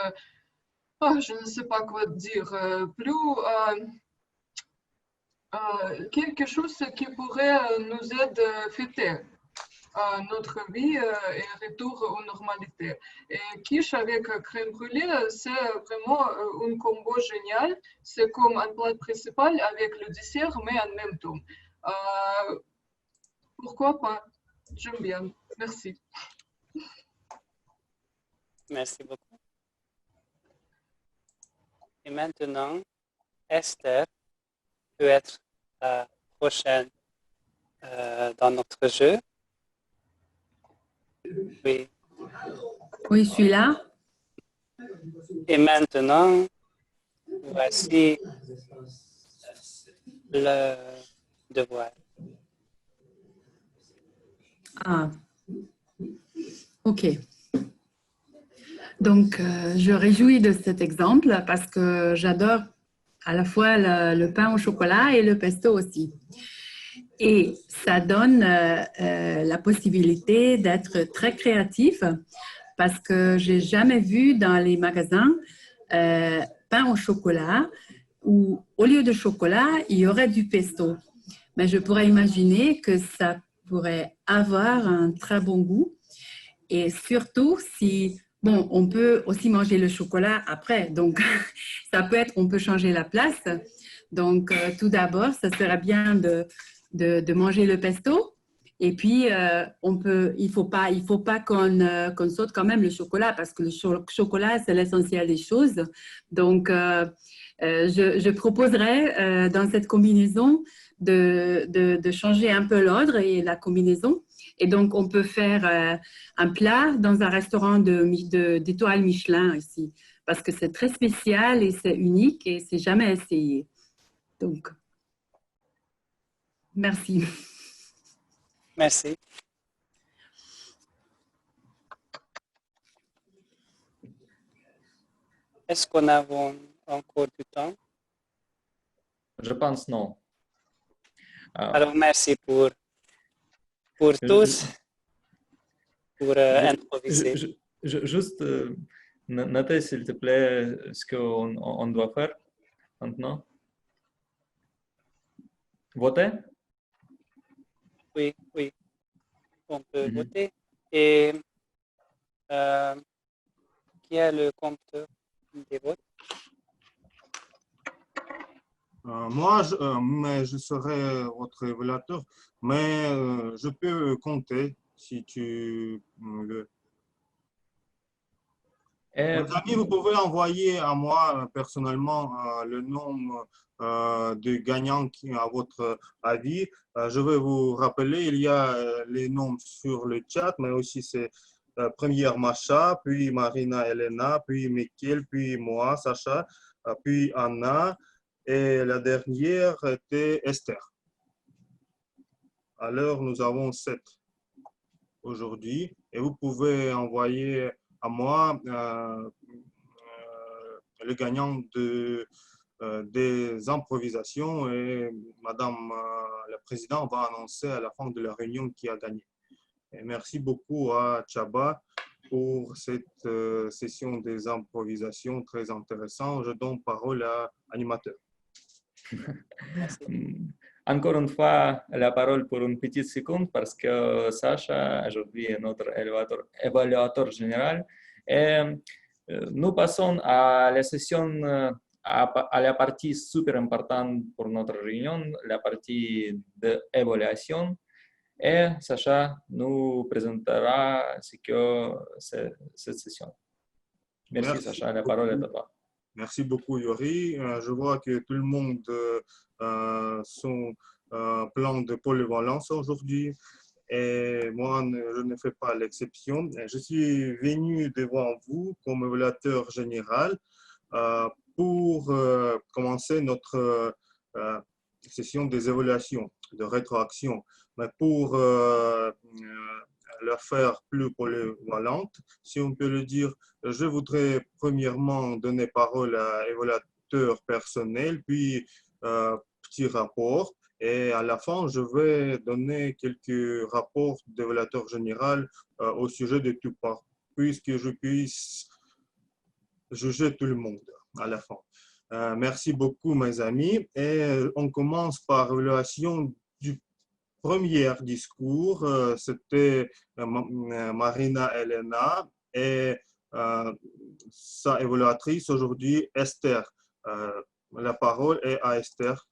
je ne sais pas quoi dire, plus quelque chose qui pourrait nous aider à fêter notre vie et retour aux normalités. Et quiche avec crème brûlée, c'est vraiment un combo génial. C'est comme un plat principal avec le dessert, mais en même temps. Pourquoi pas? J'aime bien. Merci. merci beaucoup. Et maintenant, Esther peut être la prochaine dans notre jeu. Oui. Oui, je suis là. Et maintenant, voici le devoir. Ah, ok. Donc, je réjouis de cet exemple parce que j'adore à la fois le pain au chocolat et le pesto aussi. Et ça donne la possibilité d'être très créatif parce que j'ai jamais vu dans les magasins pain au chocolat où au lieu de chocolat, il y aurait du pesto. Mais je pourrais imaginer que ça pourrait avoir un très bon goût et surtout si, bon, on peut aussi manger le chocolat après, donc ça peut être, on peut changer la place. Donc, tout d'abord, ça serait bien de manger le pesto. Et puis, il faut pas qu'on saute quand même le chocolat parce que le chocolat, c'est l'essentiel des choses. Donc, je proposerais dans cette combinaison de changer un peu l'ordre et la combinaison. Et donc, on peut faire un plat dans un restaurant d'étoiles Michelin ici parce que c'est très spécial et c'est unique et c'est jamais essayé. Donc, merci. Merci. Est-ce qu'on a encore du temps? Je pense non. Alors, merci pour tous, pour improviser. Juste notez, s'il te plaît, ce qu'on doit faire maintenant. Voter? Oui, on peut voter. Et qui est le compteur des votes? Moi, je serai votre révélateur, mais je peux compter si tu veux. Mes amis, vous pouvez envoyer à moi personnellement le nom de gagnants à votre avis. Je vais vous rappeler, il y a les noms sur le chat, mais aussi c'est première Macha, puis Marina Elena, puis Mikkel, puis moi, Sacha, puis Anna, et la dernière était Esther. Alors, nous avons 7 aujourd'hui, et vous pouvez envoyer à moi le gagnant des improvisations et Madame la Présidente va annoncer à la fin de la réunion qui a gagné. Et merci beaucoup à Chaba pour cette session des improvisations très intéressante. Je donne parole à l'animateur. Encore une fois, la parole pour une petite seconde parce que Sacha, aujourd'hui, est notre évaluateur général. Et nous passons à la session, à la partie super importante pour notre réunion, la partie d'évaluation. Et Sacha nous présentera ce que c'est cette session. Merci Sacha, la parole est à toi. Merci beaucoup Yori. Je vois que tout le monde sont plein de polyvalence aujourd'hui et moi je ne fais pas l'exception. Je suis venu devant vous comme évaluateur général pour commencer notre session des évaluations, de rétroaction. Mais pour la faire plus polyvalente, si on peut le dire, je voudrais premièrement donner parole à l'évaluateur personnel, puis petit rapport, et à la fin, je vais donner quelques rapports d'évaluateur général au sujet de tout part, puisque je puisse juger tout le monde à la fin. Merci beaucoup, mes amis. Et on commence par l'évaluation du premier discours. C'était Marina Elena et sa évaluatrice aujourd'hui, Esther. La parole est à Esther.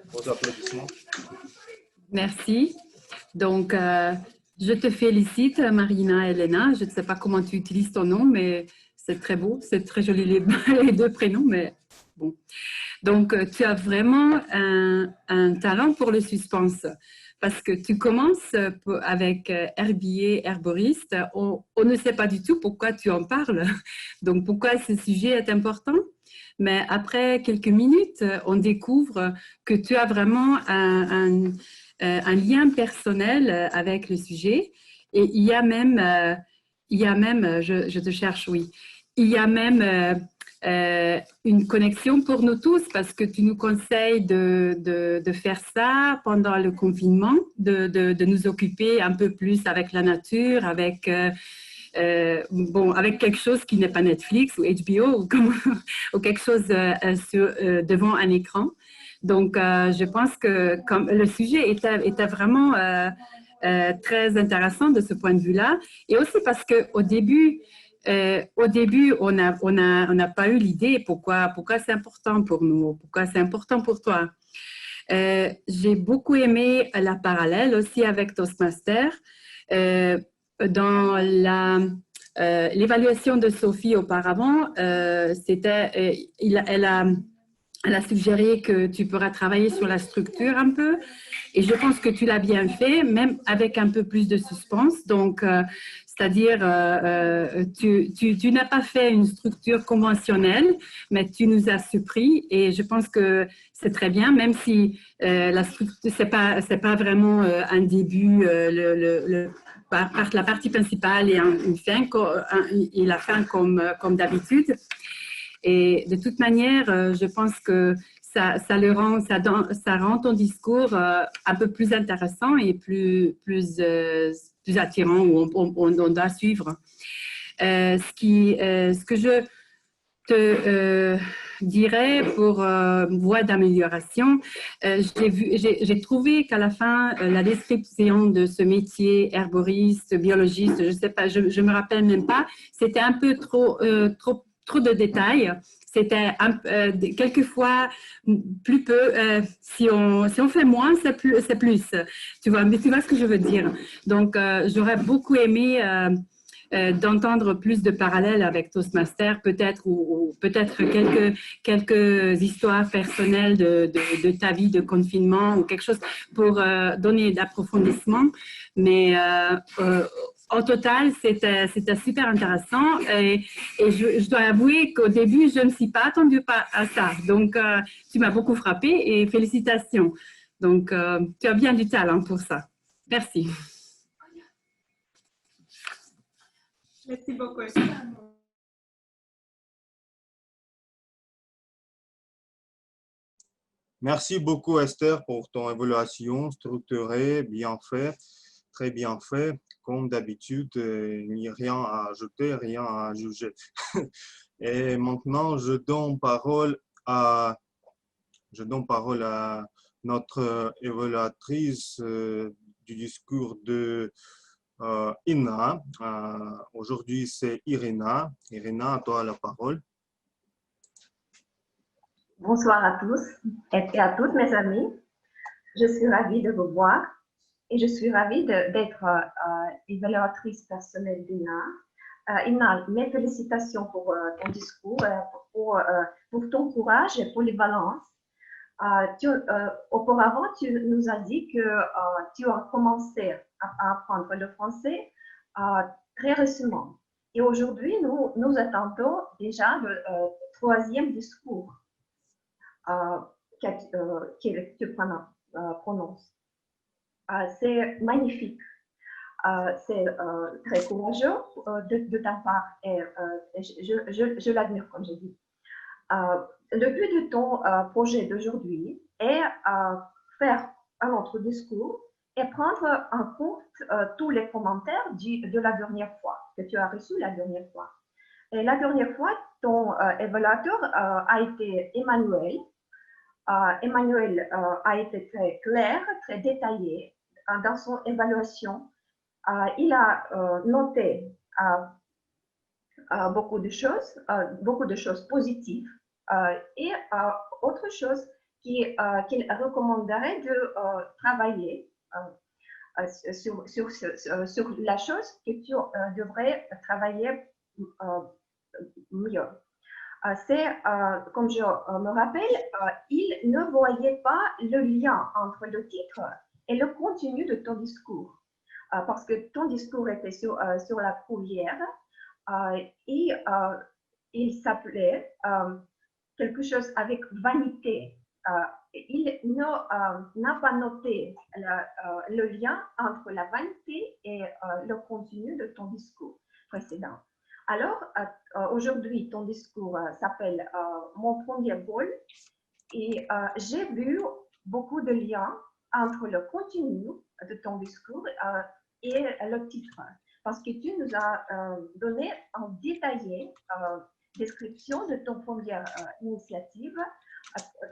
Vos applaudissements. Merci. Donc, je te félicite, Marina Elena. Je ne sais pas comment tu utilises ton nom, mais c'est très beau. C'est très joli les deux prénoms, mais bon. Donc, tu as vraiment un talent pour le suspense parce que tu commences avec herbier, herboriste. On ne sait pas du tout pourquoi tu en parles, donc pourquoi ce sujet est important. Mais après quelques minutes, on découvre que tu as vraiment un lien personnel avec le sujet. Et il y a même, je te cherche, oui, il y a même une connexion pour nous tous parce que tu nous conseilles de faire ça pendant le confinement, de nous occuper un peu plus avec la nature, avec avec quelque chose qui n'est pas Netflix ou HBO ou quelque chose devant un écran. Donc, je pense que comme le sujet était vraiment très intéressant de ce point de vue-là. Et aussi parce qu'au début, on n'a pas eu l'idée pourquoi c'est important pour nous, pourquoi c'est important pour toi. J'ai beaucoup aimé la parallèle aussi avec Toastmaster. Dans l'évaluation de Sophie auparavant, elle a suggéré que tu pourras travailler sur la structure un peu. Et je pense que tu l'as bien fait, même avec un peu plus de suspense. Donc, c'est-à-dire, tu n'as pas fait une structure conventionnelle, mais tu nous as surpris. Et je pense que c'est très bien, même si la structure, c'est pas vraiment un début, la partie principale et une fin, et la fin comme d'habitude. Et de toute manière, je pense que ça rend ton discours un peu plus intéressant et plus attirant, où on doit suivre. Ce que je te dirais pour voie d'amélioration, j'ai trouvé qu'à la fin, la description de ce métier, herboriste, biologiste, je sais pas, je me rappelle même pas, c'était un peu trop de détails. C'était quelquefois plus peu. Si on fait moins, c'est plus. Tu vois, mais tu vois ce que je veux dire. Donc, j'aurais beaucoup aimé d'entendre plus de parallèles avec Toastmaster, peut-être ou peut-être quelques histoires personnelles de ta vie de confinement ou quelque chose pour donner d'approfondissement. Mais en total, c'était super intéressant et je dois avouer qu'au début, je ne me suis pas attendue à ça. Donc, tu m'as beaucoup frappée et félicitations. Donc, tu as bien du talent pour ça. Merci. Merci beaucoup. Merci beaucoup Esther pour ton évaluation structurée, bien faite. très bien fait. Comme d'habitude, il n'y a rien à ajouter, rien à juger. Et maintenant, je donne parole à notre évaluatrice du discours de Ina. Aujourd'hui, c'est Irina. Irina, à toi la parole. Bonsoir à tous et à toutes mes amis. Je suis ravie de vous voir et je suis ravie d'être évaluatrice personnelle d'Ina. Ina, mes félicitations pour ton discours, pour ton courage et pour les balances. Auparavant, tu nous as dit que tu as commencé à apprendre le français très récemment. Et aujourd'hui, nous attendons déjà le troisième discours que tu prononces. C'est magnifique. C'est très courageux de ta part et je l'admire, comme j'ai dit. Le but de ton projet d'aujourd'hui est faire un autre discours et prendre en compte tous les commentaires de la dernière fois, que tu as reçus la dernière fois. Et la dernière fois, ton évaluateur a été Emmanuel. Emmanuel a été très clair, très détaillé dans son évaluation. Il a noté beaucoup de choses positives et autre chose qu'il recommanderait de travailler sur la chose que tu devrais travailler mieux. C'est, comme je me rappelle, il ne voyait pas le lien entre le titre et le contenu de ton discours. Parce que ton discours était sur la prouvière et il s'appelait quelque chose avec vanité. Il n'a pas noté le lien entre la vanité et le contenu de ton discours précédent. Alors, aujourd'hui, ton discours s'appelle Mon premier vol et j'ai vu beaucoup de liens entre le contenu de ton discours et le titre, parce que tu nous as donné en détaillé description de ton première initiative,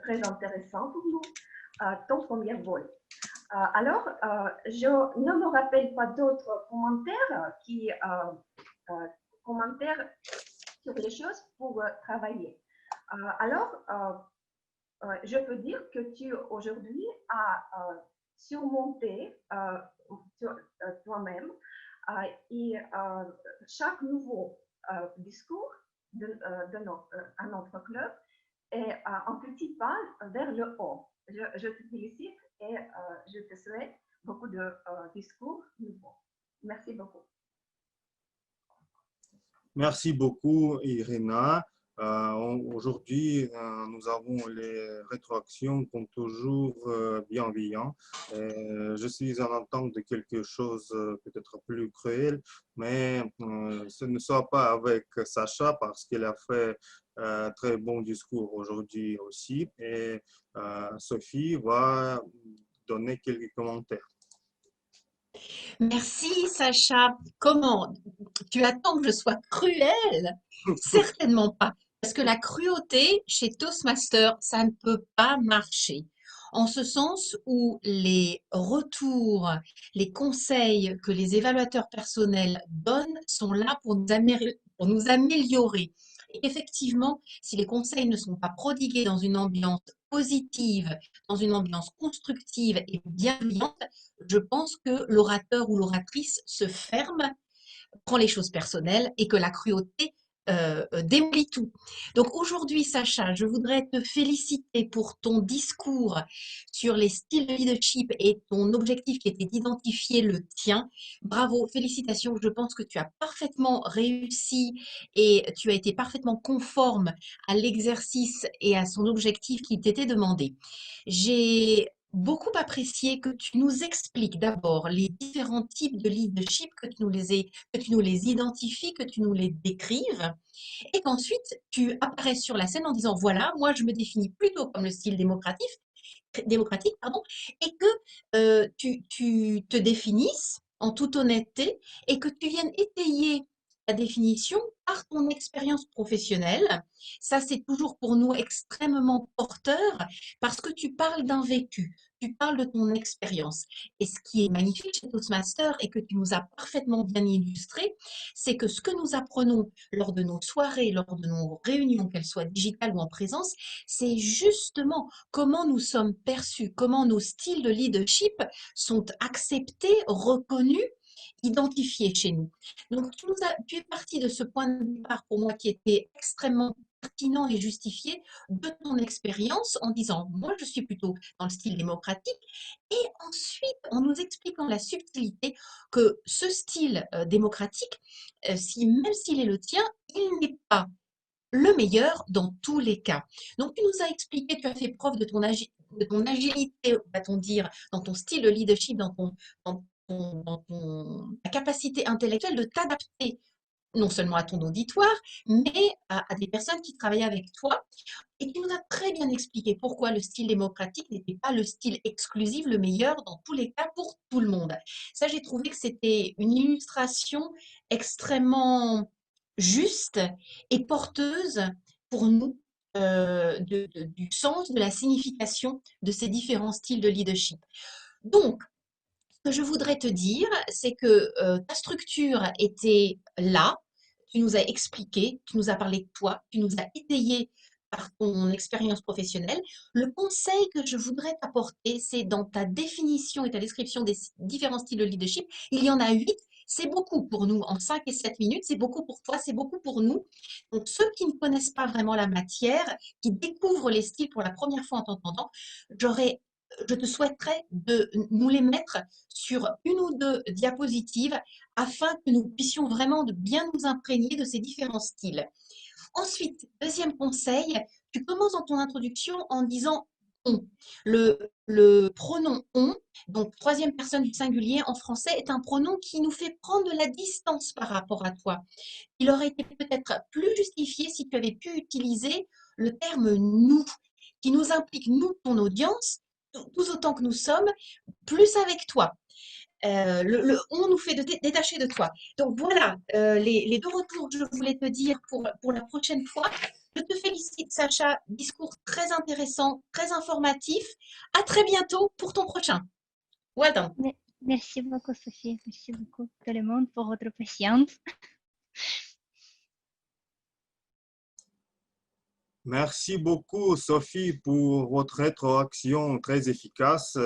très intéressant pour nous, ton premier vol. Alors, je ne me rappelle pas d'autres commentaires commentaires sur les choses pour travailler. Alors, je peux dire que tu aujourd'hui as surmonté toi-même et chaque nouveau discours à notre club est un petit pas vers le haut. Je te félicite et je te souhaite beaucoup de discours nouveaux. Merci beaucoup. Merci beaucoup, Irina. Aujourd'hui, nous avons les rétroactions comme toujours bienveillantes. Je suis en attente de quelque chose peut-être plus cruel, mais ce ne soit pas avec Sacha parce qu'elle a fait très bon discours aujourd'hui aussi. Et Sophie va donner quelques commentaires. Merci Sacha. Comment? Tu attends que je sois cruelle? Certainement pas. Parce que la cruauté chez Toastmaster, ça ne peut pas marcher. En ce sens où les retours, les conseils que les évaluateurs personnels donnent sont là pour nous améliorer. Et effectivement, si les conseils ne sont pas prodigués dans une ambiance positive, dans une ambiance constructive et bienveillante, je pense que l'orateur ou l'oratrice se ferme, prend les choses personnelles et que la cruauté démolit tout. Donc aujourd'hui, Sacha, je voudrais te féliciter pour ton discours sur les styles de leadership et ton objectif qui était d'identifier le tien. Bravo, félicitations. Je pense que tu as parfaitement réussi et tu as été parfaitement conforme à l'exercice et à son objectif qui t'était demandé. J'ai beaucoup apprécié que tu nous expliques d'abord les différents types de leadership, que tu nous les identifies, que tu nous les décrives, et qu'ensuite tu apparais sur la scène en disant voilà, moi je me définis plutôt comme le style démocratique, pardon, et que tu te définisses en toute honnêteté et que tu viennes étayer la définition par ton expérience professionnelle. Ça, c'est toujours pour nous extrêmement porteur parce que tu parles d'un vécu, tu parles de ton expérience. Et ce qui est magnifique chez Toastmaster et que tu nous as parfaitement bien illustré, c'est que ce que nous apprenons lors de nos soirées, lors de nos réunions, qu'elles soient digitales ou en présence, c'est justement comment nous sommes perçus, comment nos styles de leadership sont acceptés, reconnus, identifiés chez nous. Donc, tu es parti de ce point de départ pour moi qui était extrêmement pertinent et justifié de ton expérience en disant, moi, je suis plutôt dans le style démocratique. Et ensuite, en nous expliquant la subtilité que ce style démocratique, même s'il est le tien, il n'est pas le meilleur dans tous les cas. Donc, tu nous as expliqué, tu as fait preuve de ton agilité, va-t-on dire, dans ton style de leadership, ta capacité intellectuelle de t'adapter non seulement à ton auditoire, mais à des personnes qui travaillaient avec toi. Et tu nous as très bien expliqué pourquoi le style démocratique n'était pas le style exclusif, le meilleur dans tous les cas pour tout le monde. Ça, j'ai trouvé que c'était une illustration extrêmement juste et porteuse pour nous du sens, de la signification de ces différents styles de leadership. Donc, ce que je voudrais te dire, c'est que ta structure était là, tu nous as expliqué, tu nous as parlé de toi, tu nous as étayé par ton expérience professionnelle. Le conseil que je voudrais t'apporter, c'est dans ta définition et ta description des différents styles de leadership, il y en a 8. C'est beaucoup pour nous en 5 et 7 minutes, c'est beaucoup pour toi, c'est beaucoup pour nous. Donc, ceux qui ne connaissent pas vraiment la matière, qui découvrent les styles pour la première fois en t'entendant, je te souhaiterais de nous les mettre sur une ou deux diapositives afin que nous puissions vraiment bien nous imprégner de ces différents styles. Ensuite, deuxième conseil, tu commences dans ton introduction en disant on. Le pronom on, donc troisième personne du singulier en français, est un pronom qui nous fait prendre de la distance par rapport à toi. Il aurait été peut-être plus justifié si tu avais pu utiliser le terme nous, qui nous implique, nous, ton audience, tous autant que nous sommes, plus avec toi. On nous fait détacher de toi. Donc voilà, les deux retours que je voulais te dire pour la prochaine fois. Je te félicite, Sacha. Discours très intéressant, très informatif. À très bientôt pour ton prochain. Well done. Merci beaucoup, Sophie. Merci beaucoup tout le monde pour votre patience. Merci beaucoup, Sophie, pour votre rétroaction très efficace.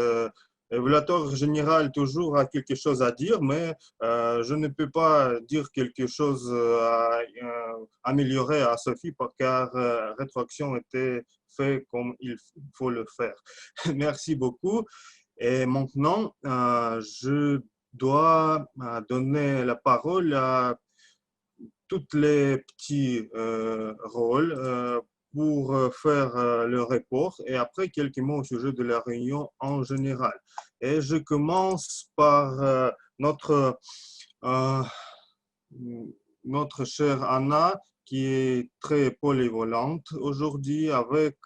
L'évaluateur général toujours a quelque chose à dire, mais je ne peux pas dire quelque chose à améliorer à Sophie car la rétroaction était faite comme il faut le faire. Merci beaucoup. Et maintenant, je dois donner la parole à tous les petits rôles pour faire le report et après quelques mots au sujet de la réunion en général. Et je commence par notre chère Anna qui est très polyvalente aujourd'hui avec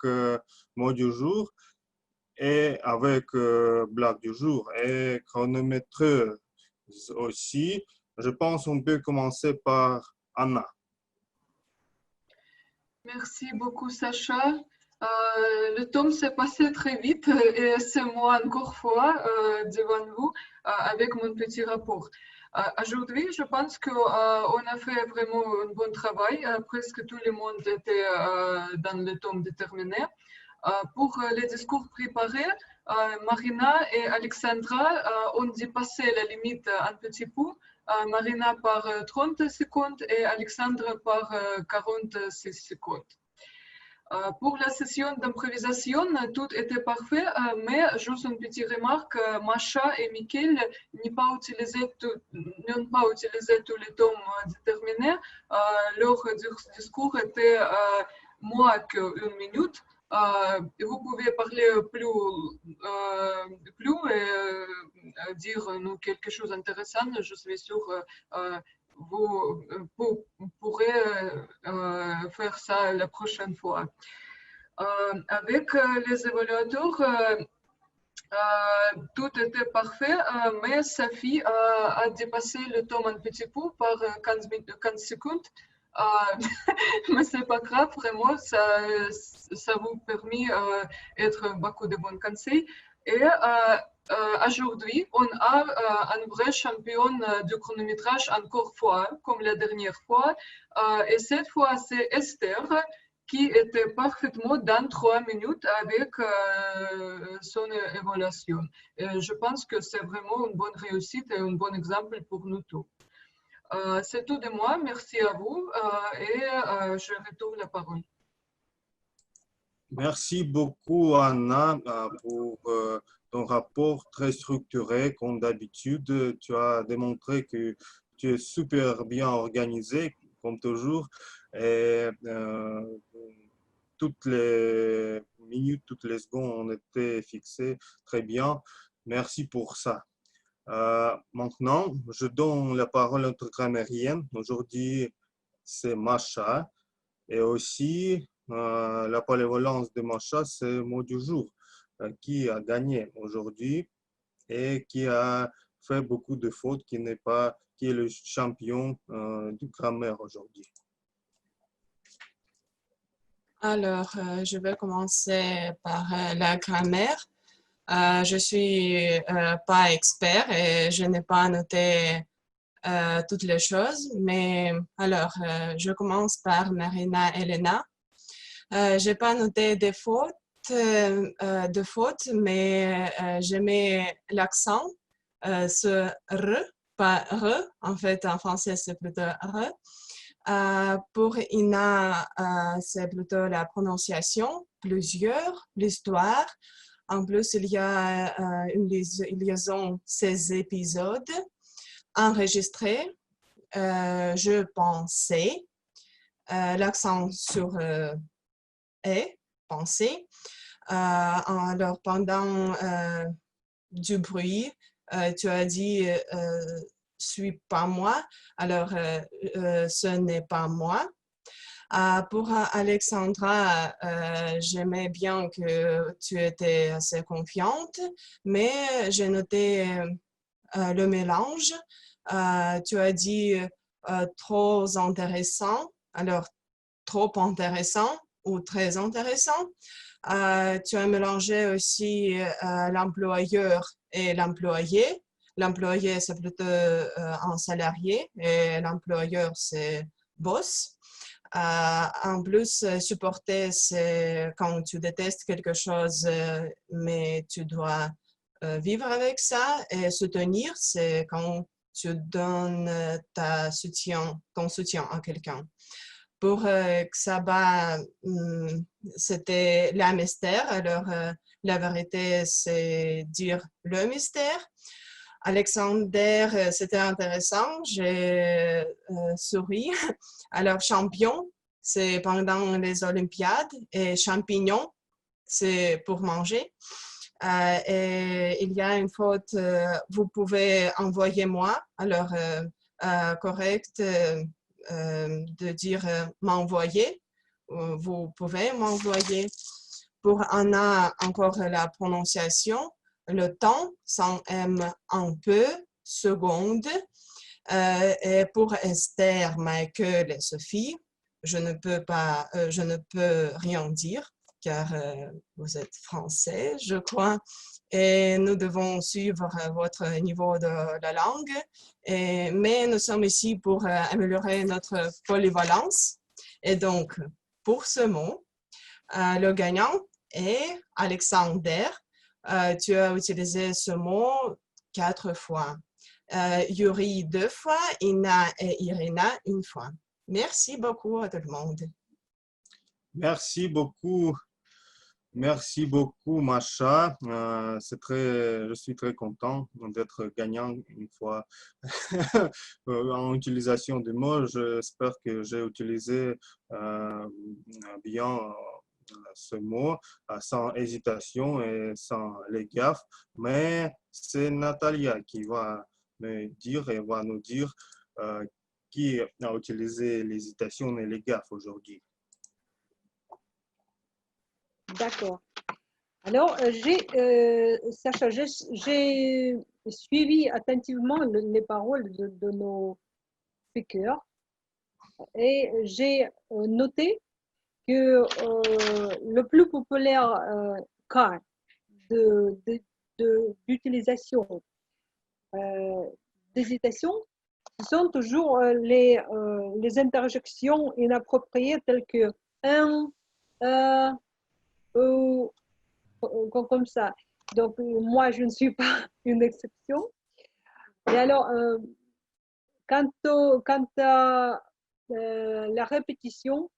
mot du jour et avec blague du jour et chronométreuse aussi. Je pense qu'on peut commencer par Anna. Merci beaucoup, Sacha. Le tome s'est passé très vite et c'est moi encore fois devant vous avec mon petit rapport. Aujourd'hui, je pense qu'on a fait vraiment un bon travail. Presque tout le monde était dans le tome déterminé. Pour les discours préparés, Marina et Alexandra ont dépassé la limite un petit peu. Marina par 30 secondes et Alexandra par 46 secondes. Pour la session d'improvisation, tout était parfait, mais juste une petite remarque, Masha et Mickaël n'ont pas utilisé tous les tomes déterminés. Leur discours était moins qu'une minute. Vous pouvez parler plus et dire nous quelque chose d'intéressant. Je suis sûre vous pourrez faire ça la prochaine fois. Avec les évaluateurs, Tout était parfait, mais sa fille a dépassé le temps un petit peu par 15 secondes. Mais c'est pas grave, vraiment, ça vous permet d'être beaucoup de bons conseils. Et aujourd'hui, on a un vrai champion du chronométrage encore fois, comme la dernière fois. Et cette fois, c'est Esther qui était parfaitement dans 3 minutes avec son évaluation. Et je pense que c'est vraiment une bonne réussite et un bon exemple pour nous tous. C'est tout de moi, merci à vous et je retourne la parole. Merci beaucoup, Anna, pour ton rapport très structuré. Comme d'habitude, tu as démontré que tu es super bien organisé, comme toujours. Et toutes les minutes, toutes les secondes ont été fixées très bien. Merci pour ça. Maintenant, je donne la parole à notre grammairienne. Aujourd'hui, c'est Masha. Et aussi, la polyvalence de Masha, c'est le mot du jour, qui a gagné aujourd'hui et qui a fait beaucoup de fautes, qui est le champion du grammaire aujourd'hui. Alors, je vais commencer par la grammaire. Je suis pas expert et je n'ai pas noté toutes les choses, mais alors, je commence par Marina Elena. J'ai pas noté des fautes, mais je mets l'accent sur R, pas R. En fait, en français, c'est plutôt R. Pour Ina, c'est plutôt la prononciation, plusieurs, l'histoire. En plus, il y a une liaison 16 épisodes enregistrés. Je pensais, l'accent sur est, penser. Alors, pendant du bruit, tu as dit suis pas moi, alors ce n'est pas moi. Pour Alexandra, j'aimais bien que tu étais assez confiante, mais j'ai noté le mélange. Tu as dit trop intéressant, alors trop intéressant ou très intéressant. Tu as mélangé aussi l'employeur et l'employé. L'employé, c'est plutôt un salarié et l'employeur, c'est boss. En plus, supporter, c'est quand tu détestes quelque chose, mais tu dois vivre avec ça. Et soutenir, c'est quand tu donnes ton soutien à quelqu'un. Pour Xaba, c'était la mystère. Alors, la vérité, c'est dire le mystère. Alexander, c'était intéressant. J'ai souri. Alors, champion, c'est pendant les Olympiades. Et champignon, c'est pour manger. Et il y a une faute, vous pouvez envoyer moi. Alors, correct de dire m'envoyer. Vous pouvez m'envoyer. Pour Anna, encore la prononciation. Le temps, sans M un peu, seconde. Et pour Esther, Michael et Sophie, je ne peux rien dire car vous êtes français, je crois, et nous devons suivre votre niveau de la langue. Mais nous sommes ici pour améliorer notre polyvalence. Et donc, pour ce mot, le gagnant est Alexander. Tu as utilisé ce mot 4 fois. Yuri 2 fois, Ina et Irina 1 fois. Merci beaucoup à tout le monde. Merci beaucoup. Merci beaucoup, Masha. Je suis très content d'être gagnant une fois en utilisation des mots. J'espère que j'ai utilisé bien ce mot sans hésitation et sans les gaffes. Mais c'est Natalia qui va me dire et va nous dire qui a utilisé l'hésitation et les gaffes aujourd'hui. D'accord. Alors, Sacha, j'ai suivi attentivement les paroles de nos speakers et j'ai noté que le plus populaire cas d'utilisation d'hésitation, ce sont toujours les interjections inappropriées telles que un, comme ça. Donc, moi, je ne suis pas une exception. Et alors, quant à la répétition,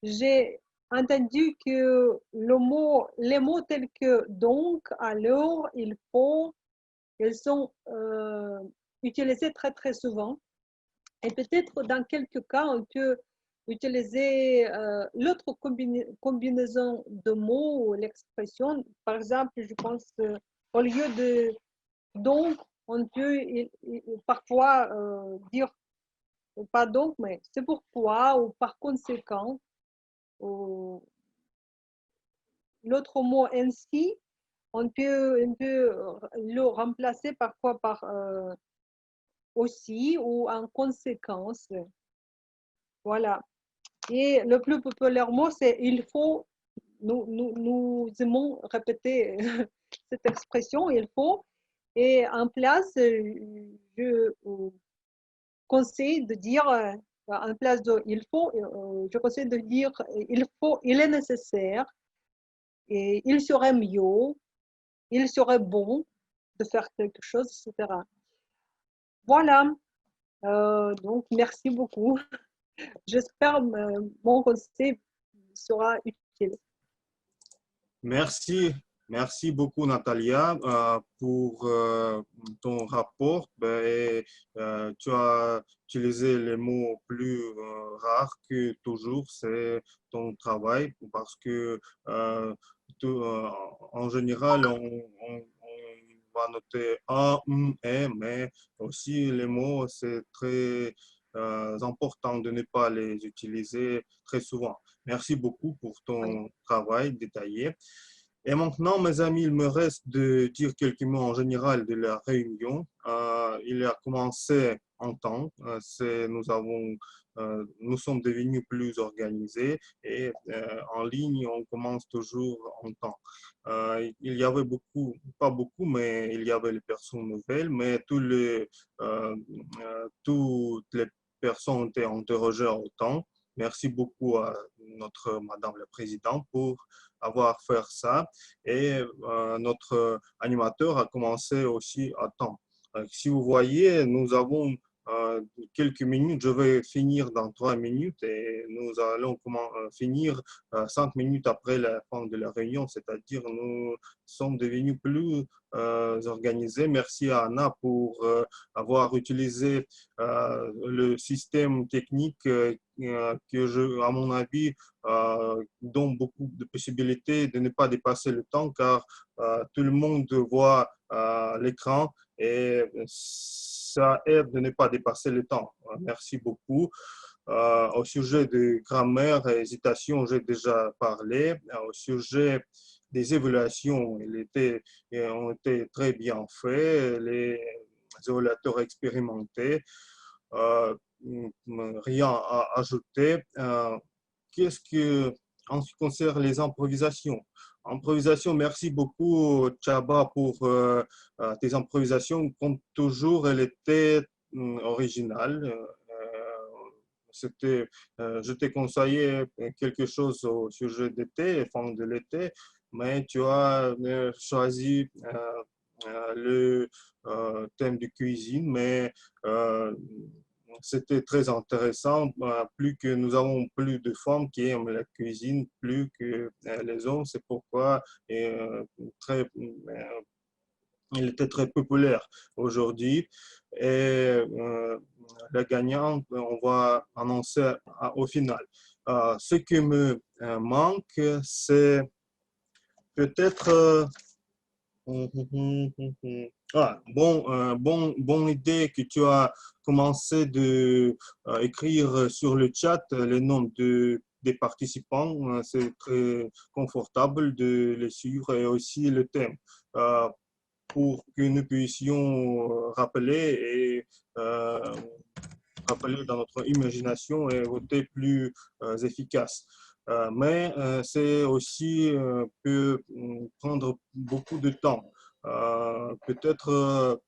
j'ai entendu que les mots tels que donc, alors, il faut, ils sont utilisés très très souvent. Et peut-être dans quelques cas, on peut utiliser l'autre combinaison de mots ou l'expression. Par exemple, je pense au lieu de donc, on peut parfois dire pas donc, mais c'est pourquoi ou par conséquent. L'autre mot ainsi, on peut le remplacer parfois par aussi ou en conséquence. Voilà. Et le plus populaire mot, c'est il faut. Nous aimons répéter cette expression, il faut. Et en place, je conseille de dire, en place de il faut, je conseille de dire il faut, il est nécessaire, et il serait mieux, il serait bon de faire quelque chose, etc. Voilà. Donc, merci beaucoup. J'espère que mon conseil sera utile. Merci beaucoup Natalia pour ton rapport. Et, tu as utilisé les mots plus rares que toujours, c'est ton travail parce que en général on va noter un, et, mais aussi les mots c'est très important de ne pas les utiliser très souvent. Merci beaucoup pour ton travail détaillé. Et maintenant, mes amis, il me reste de dire quelques mots en général de la réunion. Il a commencé en temps. Nous sommes devenus plus organisés et en ligne, on commence toujours en temps. Il y avait pas beaucoup, mais il y avait les personnes nouvelles, mais toutes les personnes étaient interrogées en temps. Merci beaucoup à notre Madame la Présidente pour avoir fait ça. Et notre animateur a commencé aussi à temps. Si vous voyez, nous avons quelques minutes. Je vais finir dans 3 minutes et nous allons finir 5 minutes après la fin de la réunion, c'est-à-dire nous sommes devenus plus organisés. Merci à Anna pour avoir utilisé le système technique que, à mon avis, donne beaucoup de possibilités de ne pas dépasser le temps car tout le monde voit l'écran et ça aide de ne pas dépasser le temps. Merci beaucoup. Au sujet de grammaire et hésitation, j'ai déjà parlé. Au sujet des évaluations, ont été très bien faits. Les évaluateurs expérimentés. Rien à ajouter. En ce qui concerne les improvisations, merci beaucoup Chaba pour tes improvisations. Comme toujours, elle était originale. Je t'ai conseillé quelque chose au sujet d'été, fin de l'été, mais tu as choisi le thème de cuisine, mais c'était très intéressant, plus que nous avons plus de femmes qui aiment la cuisine plus que les hommes, c'est pourquoi il était très populaire aujourd'hui. Et la gagnante, on va annoncer au final. Ce qui me manque, c'est peut-être bonne idée que tu as commencé de écrire sur le chat les noms de des participants, c'est très confortable de les suivre et aussi le thème pour que nous puissions rappeler dans notre imagination et voter plus efficace. Mais c'est aussi peut prendre beaucoup de temps. Peut-être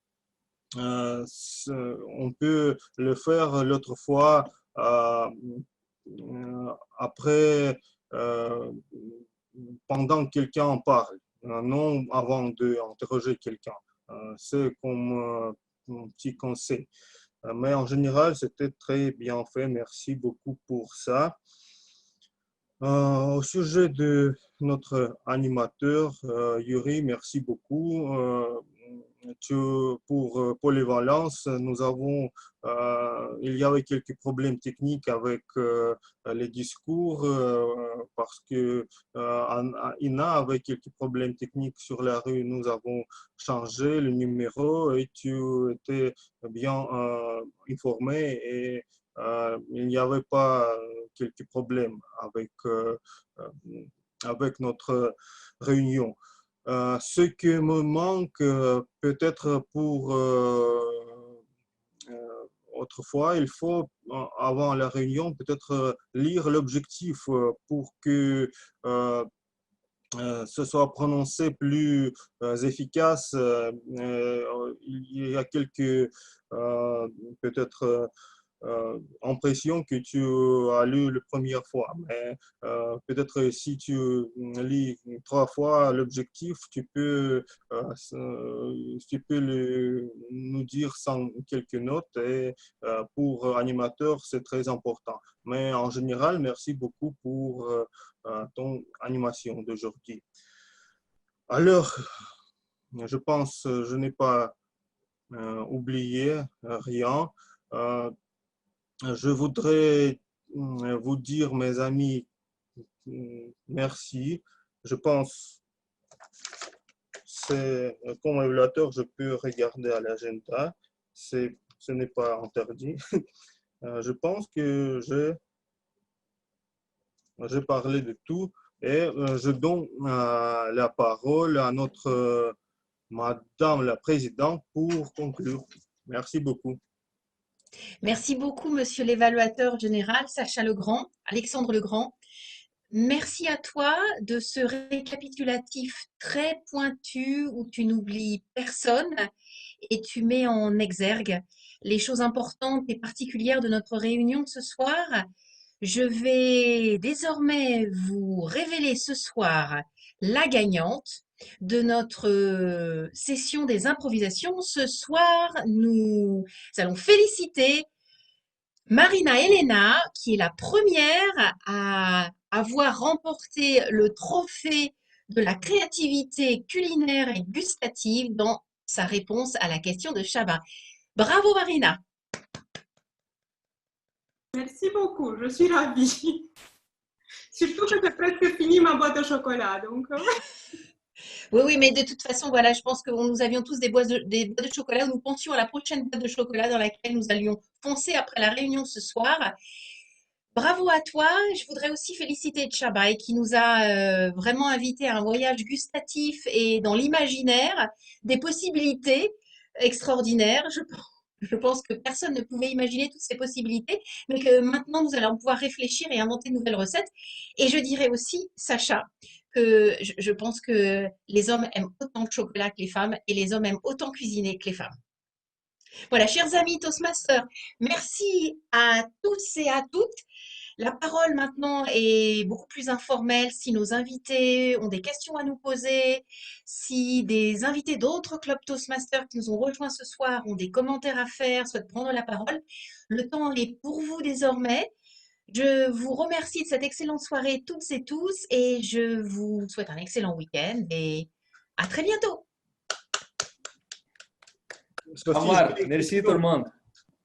on peut le faire l'autre fois après, pendant que quelqu'un en parle, non avant d'interroger quelqu'un. C'est comme un petit conseil. Mais en général, c'était très bien fait. Merci beaucoup pour ça. Au sujet de notre animateur, Yuri, merci beaucoup. Pour Polyvalence, il y avait quelques problèmes techniques avec les discours parce que Ina avait quelques problèmes techniques sur la rue. Nous avons changé le numéro et tu étais bien informé et il n'y avait pas quelques problèmes avec notre réunion. Ce qui me manque peut-être pour autrefois, il faut avant la réunion peut-être lire l'objectif pour que ce soit prononcé plus efficace. Il y a quelques peut-être impression que tu as lu la première fois. Mais peut-être si tu lis 3 fois l'objectif, tu peux nous dire sans quelques notes. Et pour animateur, c'est très important. Mais en général, merci beaucoup pour ton animation d'aujourd'hui. Alors, je pense que je n'ai pas oublié rien. Je voudrais vous dire, mes amis, merci. Je pense que comme évaluateur, je peux regarder à l'agenda. Ce n'est pas interdit. Je pense que j'ai parlé de tout et je donne la parole à notre Madame la Présidente pour conclure. Merci beaucoup. Merci beaucoup, monsieur l'évaluateur général, Sacha Legrand, Alexandre Legrand. Merci à toi de ce récapitulatif très pointu où tu n'oublies personne et tu mets en exergue les choses importantes et particulières de notre réunion ce soir. Je vais désormais vous révéler ce soir la gagnante de notre session des improvisations. Ce soir, nous allons féliciter Marina Elena, qui est la première à avoir remporté le trophée de la créativité culinaire et gustative dans sa réponse à la question de Chaba. Bravo Marina! Merci beaucoup, je suis ravie. Surtout que j'ai presque fini ma boîte de chocolat. Donc... Oui, mais de toute façon, voilà, je pense que nous avions tous des boîtes de chocolat. Nous pensions à la prochaine boîte de chocolat dans laquelle nous allions foncer après la réunion ce soir. Bravo à toi. Je voudrais aussi féliciter Tchabaï qui nous a vraiment invités à un voyage gustatif et dans l'imaginaire des possibilités extraordinaires. Je pense que personne ne pouvait imaginer toutes ces possibilités, mais que maintenant nous allons pouvoir réfléchir et inventer de nouvelles recettes. Et je dirais aussi, Sacha, que je pense que les hommes aiment autant le chocolat que les femmes et les hommes aiment autant cuisiner que les femmes. Voilà, chers amis Toastmasters, merci à tous et à toutes. La parole maintenant est beaucoup plus informelle. Si nos invités ont des questions à nous poser, si des invités d'autres clubs Toastmasters qui nous ont rejoints ce soir ont des commentaires à faire, souhaitent prendre la parole, le temps est pour vous désormais. Je vous remercie de cette excellente soirée toutes et tous et je vous souhaite un excellent week-end et à très bientôt. Au revoir, merci tout le monde.